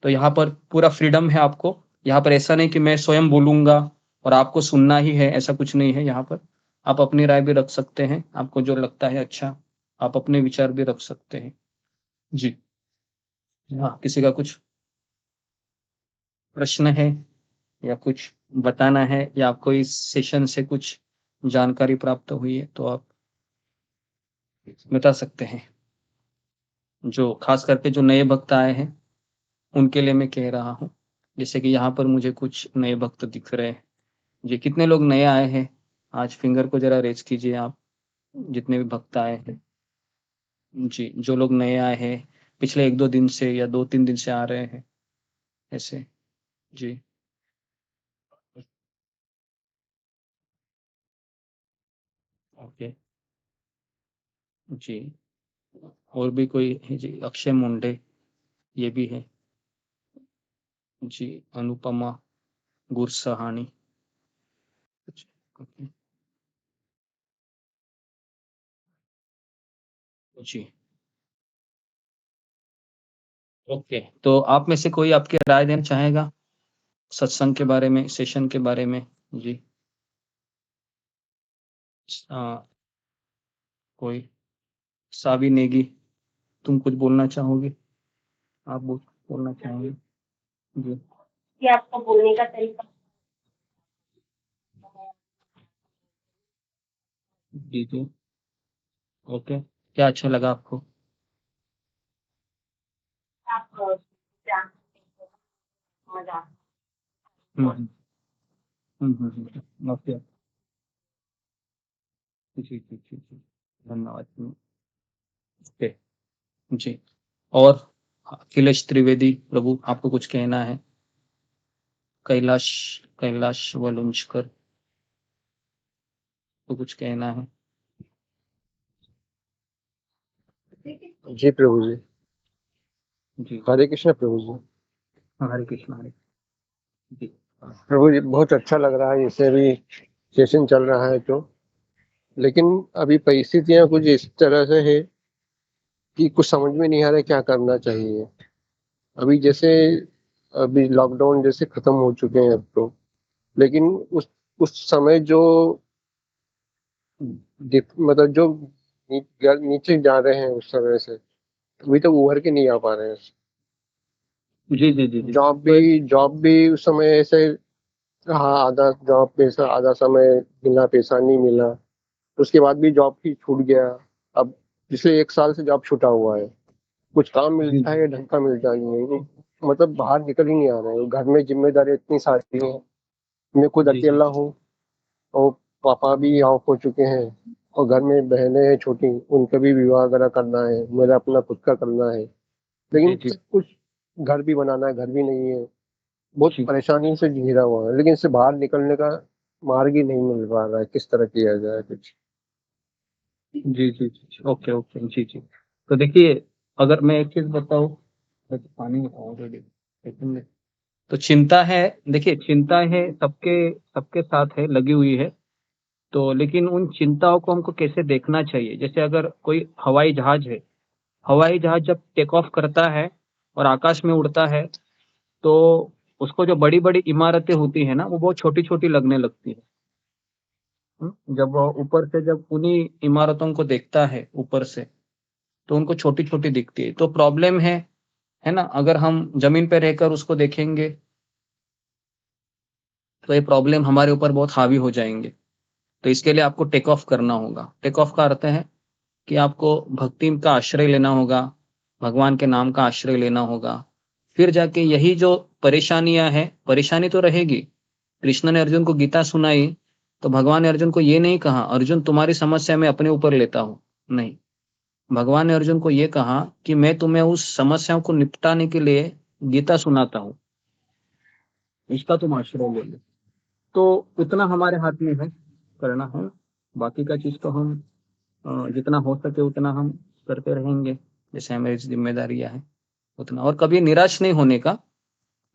तो यहाँ पर पूरा फ्रीडम है आपको। यहाँ पर ऐसा नहीं कि मैं स्वयं बोलूंगा और आपको सुनना ही है, ऐसा कुछ नहीं है। यहाँ पर आप अपनी राय भी रख सकते हैं, आपको जो लगता है अच्छा, आप अपने विचार भी रख सकते हैं। जी हाँ, किसी का कुछ प्रश्न है या कुछ बताना है या आपको इस सेशन से कुछ जानकारी प्राप्त हुई है तो आप बता सकते हैं। जो खास करके जो नए भक्त आए हैं उनके लिए मैं कह रहा हूँ। जैसे कि यहाँ पर मुझे कुछ नए भक्त दिख रहे हैं। जी, कितने लोग नए आए हैं? आज फिंगर को जरा रेज कीजिए आप, जितने भी भक्त आए हैं। जी, जो लोग नए आए हैं पिछले 1-2 दिन से या 2-3 दिन से आ रहे हैं ऐसे। जी ओके जी। और भी कोई है? जी, अक्षय मुंडे ये भी है। जी, अनुपमा गुरसहानी। ओके जी ओके। तो आप में से कोई आपकी राय देना चाहेगा सत्संग के बारे में, सेशन के बारे में? जी कोई? सावी नेगी, तुम कुछ बोलना चाहोगे? आप बोलना चाहेंगे? जी कि आपका बोलने का तरीका जी जी ओके। क्या अच्छा लगा आपको? आप मजा हम्म ओके जी जी जी जी धन्यवाद। ओके जी। और अखिलेश त्रिवेदी प्रभु, आपको कुछ कहना है? कैलाश कैलाश वलुंजकर को कुछ कहना है? जी प्रभु जी। जी हरे कृष्ण प्रभु जी। हरे कृष्ण हरे जी। प्रभु जी बहुत अच्छा लग रहा है, जैसे अभी सेशन चल रहा है तो, लेकिन अभी परिस्थितियां कुछ इस तरह से है कि कुछ समझ में नहीं आ रहा है क्या करना चाहिए। अभी जैसे अभी लॉकडाउन जैसे खत्म हो चुके हैं अब तो, लेकिन उस समय जो मतलब जो नीचे जा रहे हैं उस समय से अभी तक उभर के नहीं आ पा रहे हैं। जी जी जी जी जॉब भी उस समय ऐसे रहा, आधा जॉब पैसा, आधा समय मिला, पैसा नहीं मिला। उसके बाद भी जॉब ही छूट गया। अब पिछले 1 साल से जॉब छूटा हुआ है, कुछ काम मिलता है ढंग का मिलता नहीं है, मतलब बाहर निकल ही नहीं आ रहे हैं। घर में जिम्मेदारी इतनी सारी है, मैं खुद अकेला हूँ और पापा भी ऑफ हो चुके हैं और घर में बहनें हैं छोटी, उनका भी विवाह वगैरह करना है, मेरा अपना खुद का करना है, लेकिन सब कुछ घर भी बनाना है, घर भी नहीं है। बहुत परेशानी से घिरा हुआ है, लेकिन इससे बाहर निकलने का मार्ग ही नहीं मिल पा रहा है, किस तरह किया जाए कुछ। जी जी जी ओके ओके जी जी। तो देखिए, अगर मैं एक चीज बताऊं, तो पानी ऑलरेडी तो चिंता है। देखिए, चिंता है सबके सबके साथ है, लगी हुई है। तो लेकिन उन चिंताओं को हमको कैसे देखना चाहिए? जैसे अगर कोई हवाई जहाज है, हवाई जहाज जब टेक ऑफ करता है और आकाश में उड़ता है तो उसको जो बड़ी बड़ी इमारतें होती है ना वो बहुत छोटी छोटी लगने लगती है। जब वो ऊपर से जब उन्हीं इमारतों को देखता है ऊपर से तो उनको छोटी छोटी दिखती है। तो प्रॉब्लम है ना, अगर हम जमीन पे रहकर उसको देखेंगे तो ये प्रॉब्लम हमारे ऊपर बहुत हावी हो जाएंगे। तो इसके लिए आपको टेक ऑफ करना होगा। टेक ऑफ का अर्थ है कि आपको भक्ति का आश्रय लेना होगा, भगवान के नाम का आश्रय लेना होगा। फिर जाके यही जो परेशानियां हैं, परेशानी तो रहेगी। कृष्ण ने अर्जुन को गीता सुनाई तो भगवान ने अर्जुन को ये नहीं कहा अर्जुन तुम्हारी समस्या मैं अपने ऊपर लेता हूं, नहीं। भगवान ने अर्जुन को ये कहा कि मैं तुम्हें उस समस्याओं को निपटाने के लिए गीता सुनाता हूं, इसका तुम आश्रय ले लो। तो इतना हमारे हाथ में है, करना है। बाकी का चीज तो हम जितना हो सके उतना हम करते रहेंगे, जैसे हमारी जिम्मेदारियां हैं उतना। और कभी निराश नहीं होने का,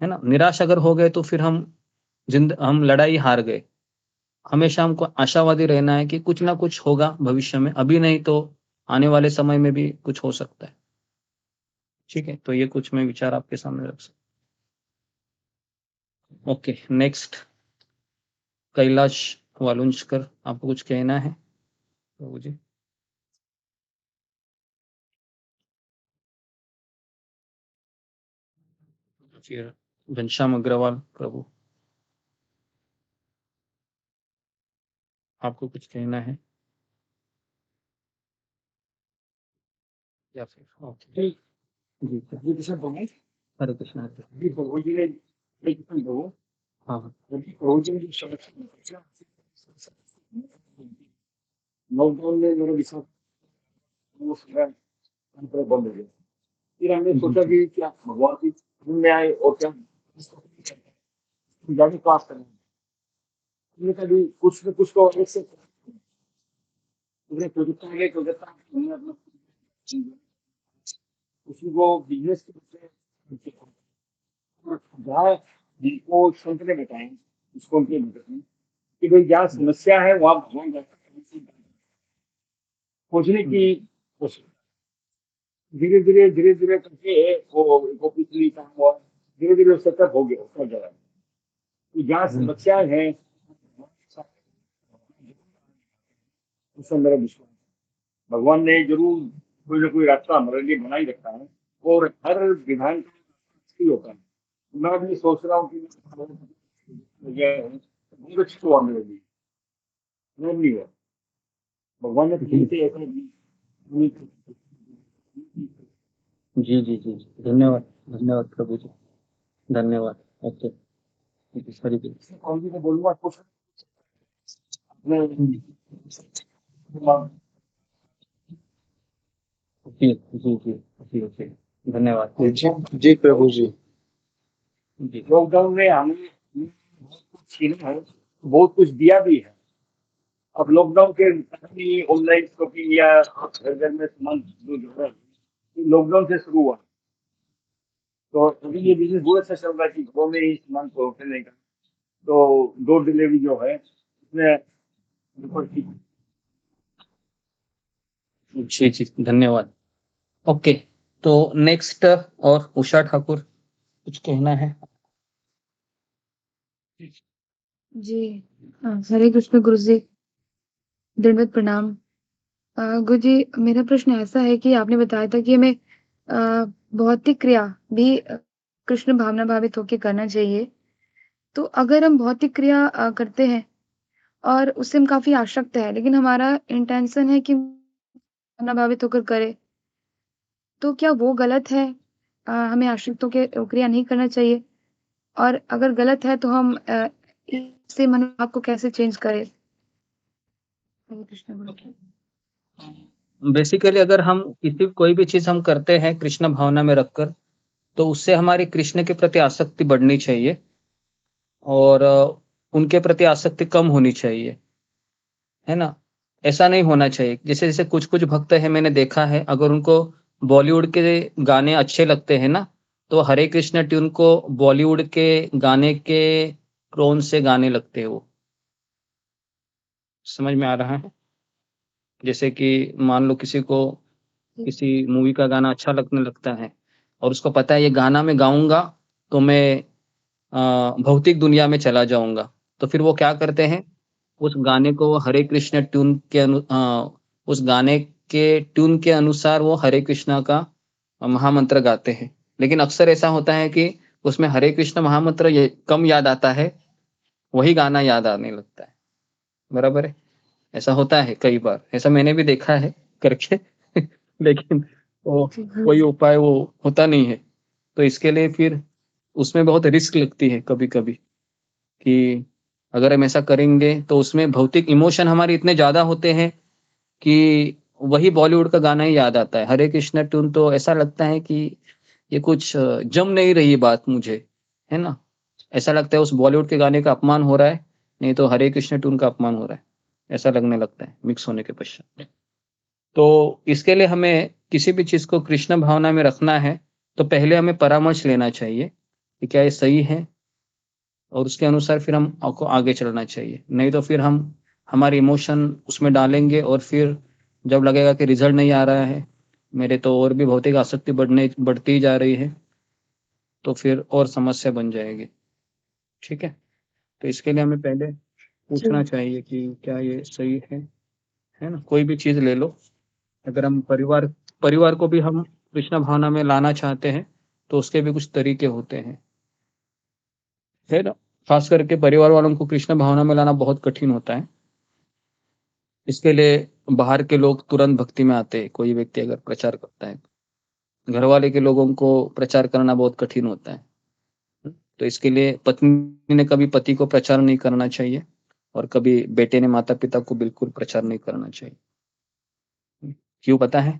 है ना। निराश अगर हो गए तो फिर हम लड़ाई हार गए। हमेशा हमको आशावादी रहना है कि कुछ ना कुछ होगा भविष्य में, अभी नहीं तो आने वाले समय में भी कुछ हो सकता है। ठीक है, तो ये कुछ मैं विचार आपके सामने रख सकता। ओके, नेक्स्ट कैलाश वालुंजकर, आपको कुछ कहना है प्रभु जी? फिर घनश्याम अग्रवाल प्रभु, आपको कुछ कहना है या फिर ओके जी कृष्ण प्रभु, हरे कृष्णा। जी प्रभु जी ने कृष्ण प्रभु, हाँ प्रभु जी ने जो समस्या लॉकडाउन में मेरे विश्वास वो पूरा बंद हो गया। फिर हमने सोचा कि क्या भगवान की में आए और क्या जाने क्लास करें। हमने कभी कुछ न कुछ तो अलग से प्रोजेक्ट में प्रोजेक्ट उसी को बिजनेस के जहाँ जिनको संत ने बताए उसको उनके बताए कि भाई जहाँ समस्या है वहाँ भगवान खोजने की कोशिश। धीरे धीरे करके वो पिछली काम हुआ, धीरे धीरे सेटअप हो गया उसका जगह। तो जहाँ समस्याएं हैं उसमें मेरा विश्वास भगवान ने जरूर कोई ना कोई रास्ता हमारे लिए बना ही रखा है और हर विधान का होता है। मैं भी सोच रहा हूँ कि बहुत अच्छी हुआ मेरे लिए, नहीं हुआ भगवान ने जी जी जी धन्यवाद धन्यवाद प्रभु जी, धन्यवाद। ओके कौन जी को बोलूंगा कुछ जी जी जी जी जी धन्यवाद जी प्रभु जी। लॉकडाउन में हमें बहुत कुछ छीना है, बहुत कुछ दिया भी है। अब लॉकडाउन के ऑनलाइन शॉपिंग या घर में सामान जो है लॉकडाउन से शुरू हुआ। तो अभी ये बिजनेस बहुत अच्छा चल रहा है कि घरों में ही सामान पहुंचने का, तो डोर डिलीवरी जो है उसमें जी जी धन्यवाद। ओके, तो नेक्स्ट और उषा ठाकुर, कुछ कहना है? जी हरे कृष्ण गुरु जी, दंडवत प्रणाम। गुरु जी, मेरा प्रश्न ऐसा है कि आपने बताया था कि हमें भौतिक क्रिया भी कृष्ण भावना भावित होकर करना चाहिए। तो अगर हम भौतिक क्रिया करते हैं और उससे हम काफी आसक्त है, लेकिन हमारा इंटेंशन है कि भावना भावित होकर करे, तो क्या वो गलत है? हमें आश्रितों के क्रिया नहीं करना चाहिए, और अगर गलत है तो हम इससे मनोभाव को कैसे चेंज करें? हरे कृष्ण गुरु जी। बेसिकली अगर हम कोई भी चीज हम करते हैं कृष्ण भावना में रखकर, तो उससे हमारी कृष्ण के प्रति आसक्ति बढ़नी चाहिए और उनके प्रति आसक्ति कम होनी चाहिए, है ना। ऐसा नहीं होना चाहिए जैसे जैसे कुछ भक्त है, मैंने देखा है, अगर उनको बॉलीवुड के गाने अच्छे लगते हैं ना, तो हरे कृष्ण ट्यून को बॉलीवुड के गाने के टोन से गाने लगते हैं। वो समझ में आ रहा है? जैसे कि मान लो किसी को किसी मूवी का गाना अच्छा लगने लगता है और उसको पता है ये गाना मैं गाऊंगा तो मैं भौतिक दुनिया में चला जाऊंगा, तो फिर वो क्या करते हैं, उस गाने को हरे कृष्ण ट्यून के उस गाने के ट्यून के अनुसार वो हरे कृष्णा का महामंत्र गाते हैं। लेकिन अक्सर ऐसा होता है कि उसमें हरे कृष्ण महामंत्र ये कम याद आता है, वही गाना याद आने लगता है। बराबर है, ऐसा होता है कई बार, ऐसा मैंने भी देखा है करके लेकिन वो कोई उपाय वो होता नहीं है। तो इसके लिए फिर उसमें बहुत रिस्क लगती है कभी कभी कि अगर हम ऐसा करेंगे तो उसमें भौतिक इमोशन हमारे इतने ज्यादा होते हैं कि वही बॉलीवुड का गाना ही याद आता है। हरे कृष्ण ट्यून तो ऐसा लगता है कि ये कुछ जम नहीं रही बात मुझे, है ना। ऐसा लगता है उस बॉलीवुड के गाने का अपमान हो रहा है, नहीं तो हरे कृष्ण ट्यून का अपमान हो रहा है, ऐसा लगने लगता है मिक्स होने के पश्चात। तो इसके लिए हमें किसी भी चीज को कृष्ण भावना में रखना है तो पहले हमें परामर्श लेना चाहिए कि क्या ये सही है, और उसके अनुसार फिर हम आपको आगे चलना चाहिए। नहीं तो फिर हम हमारे इमोशन उसमें डालेंगे और फिर जब लगेगा कि रिजल्ट नहीं आ रहा है, मेरे तो और भी भौतिक आसक्ति बढ़ती ही जा रही है, तो फिर और समस्या बन जाएगी। ठीक है, तो इसके लिए हमें पहले पूछना चाहिए कि क्या ये सही है ना। कोई भी चीज ले लो, अगर हम परिवार को भी हम कृष्ण भावना में लाना चाहते हैं तो उसके भी कुछ तरीके होते हैं, है ना। खास करके परिवार वालों को कृष्ण भावना में लाना बहुत कठिन होता है। इसके लिए बाहर के लोग तुरंत भक्ति में आते हैं। कोई व्यक्ति अगर प्रचार करता है, घर वाले के लोगों को प्रचार करना बहुत कठिन होता है। तो इसके लिए पत्नी ने कभी पति को प्रचार नहीं करना चाहिए और कभी बेटे ने माता पिता को बिल्कुल प्रचार नहीं करना चाहिए। क्यों पता है?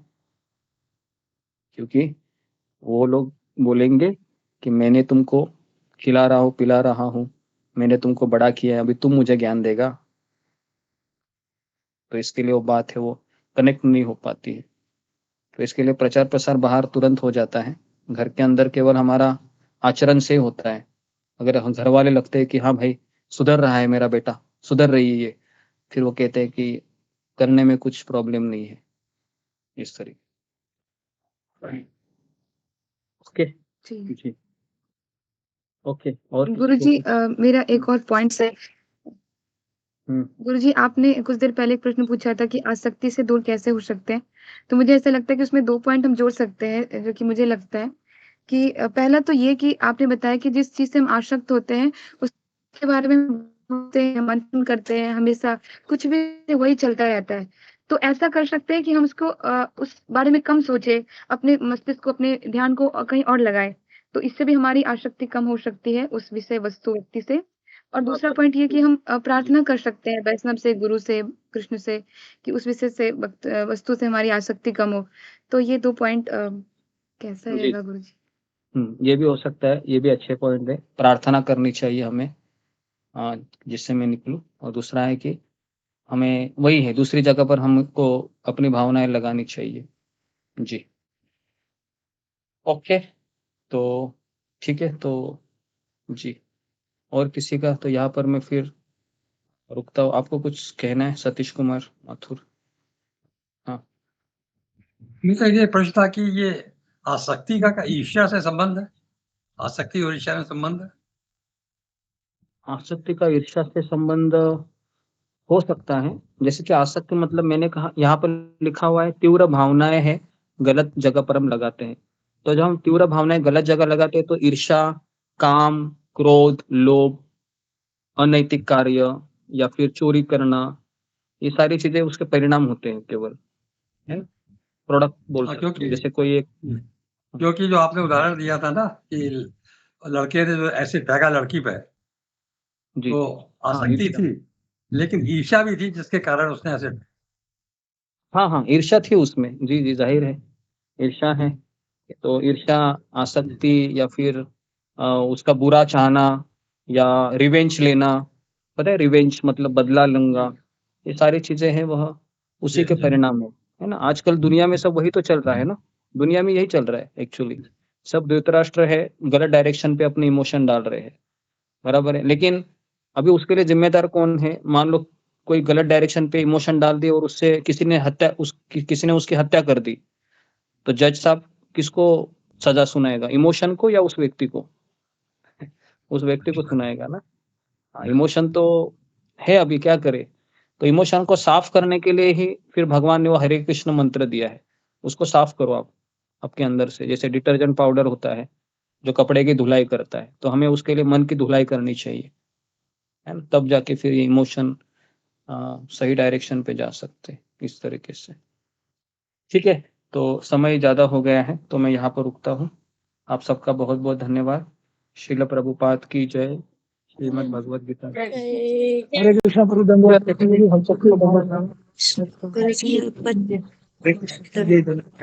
क्योंकि वो लोग बोलेंगे कि मैंने तुमको खिला रहा हूँ, पिला रहा हूँ, मैंने तुमको बड़ा किया है, अभी तुम मुझे ज्ञान देगा। तो इसके लिए वो बात है वो कनेक्ट नहीं हो पाती है। तो इसके लिए प्रचार प्रसार बाहर तुरंत हो जाता है, घर के अंदर केवल हमारा आचरण से होता है। अगर हम घर वाले लगते हैं कि हाँ भाई सुधर रहा है मेरा बेटा, सुधर रही है ये, फिर वो कहते हैं कि करने में कुछ प्रॉब्लम नहीं है, इस तरीके। ओके जी, ओके। और गुरुजी मेरा एक और पॉइंट है। गुरुजी आपने कुछ देर पहले एक प्रश्न पूछा था कि आसक्ति से दूर कैसे हो सकते हैं, तो मुझे ऐसा लगता है कि उसमें 2 पॉइंट हम जोड़ सकते हैं, जो कि मुझे लगता है कि पहला तो ये कि आपने बताया कि जिस चीज़ से हम आसक्त होते हैं उसके बारे में सोचते हैं, मंथन करते हैं, हमेशा कुछ भी वही चलता रहता है। तो ऐसा कर सकते हैं कि हम उसको उस बारे में कम सोचें, अपने मस्तिष्क को, अपने ध्यान को कहीं और लगाएँ। तो इससे भी हमारी आसक्ति कम हो सकती है उस विषय वस्तु व्यक्ति से। और दूसरा पॉइंट ये कि हम प्रार्थना कर सकते हैं वैष्णव से, गुरु से, कृष्ण से कि उस विषय से वस्तु से हमारी आसक्ति कम हो। तो ये 2 पॉइंट कैसा जी। रहेगा गुरुजी? ये भी हो सकता है, ये भी अच्छे पॉइंट है। प्रार्थना करनी चाहिए हमें जिससे मैं निकलूं। और दूसरा है कि हमें वही है, दूसरी जगह पर हमको अपनी भावनाएं लगानी चाहिए। जी, ओके, तो ठीक है। तो जी, और किसी का तो यहाँ पर मैं फिर रुकता हूँ। आपको कुछ कहना है सतीश कुमार माथुर? हाँ, मेरा ये प्रश्न था कि ये आसक्ति का ईर्ष्या से संबंध है? आसक्ति और ईर्ष्या में संबंध है? आसक्ति का ईर्ष्या से संबंध हो सकता है। जैसे कि आसक्ति मतलब मैंने कहा, यहाँ पर लिखा हुआ है तीव्र भावनाएं हैं गलत जगह पर हम लगाते हैं। तो जब हम तीव्र भावनाएं गलत जगह लगाते हैं तो ईर्ष्या, काम, क्रोध, लोभ, अनैतिक कार्य या फिर चोरी करना, ये सारी चीजें उसके परिणाम होते हैं केवल, है ना। प्रोडक्ट बोल सकते हैं। जैसे कोई एक क्योंकि जो आपने उदाहरण दिया था ना कि लड़के ने जो एसिड फेंका लड़की पे, तो आसक्ति थी लेकिन ईर्ष्या भी थी जिसके कारण उसने एसिड। हाँ, ईर्ष्या थी उसमें। जी जी, जाहिर है ईर्ष्या है। तो ईर्ष्या, आसक्ति या फिर उसका बुरा चाहना या रिवेंज लेना, पता है रिवेंज मतलब बदला लूंगा, ये सारी चीजें हैं वह उसी के परिणाम है ना। आजकल दुनिया में सब वही तो चल रहा है ना, दुनिया में यही चल रहा है एक्चुअली। सब धृतराष्ट्र है, गलत डायरेक्शन पे अपने इमोशन डाल रहे हैं, बराबर है। लेकिन अभी उसके लिए जिम्मेदार कौन है? मान लो कोई गलत डायरेक्शन पे इमोशन डाल दिया और उससे किसी ने उसकी हत्या कर दी, तो जज साहब किसको सजा सुनाएगा? इमोशन को या उस व्यक्ति को? उस व्यक्ति को सुनाएगा ना। इमोशन तो है, अभी क्या करे। तो इमोशन को साफ करने के लिए ही फिर भगवान ने वो हरे कृष्ण मंत्र दिया है। उसको साफ करो आप आपके अंदर से, जैसे डिटर्जेंट पाउडर होता है जो कपड़े की धुलाई करता है, तो हमें उसके लिए मन की धुलाई करनी चाहिए, है ना? तब जाके फिर ये इमोशन सही डायरेक्शन पे जा सकते हैं इस तरीके से। ठीक है, तो समय ज़्यादा हो गया है तो मैं यहाँ पर रुकता हूँ। आप सबका बहुत बहुत धन्यवाद। श्रील प्रभुपाद की जय। श्रीमद् भगवद गीता। हरे कृष्णा प्रभु दंडवत हम सबको दंडवत प्रणाम। हरे कृष्ण जय धन्यवाद।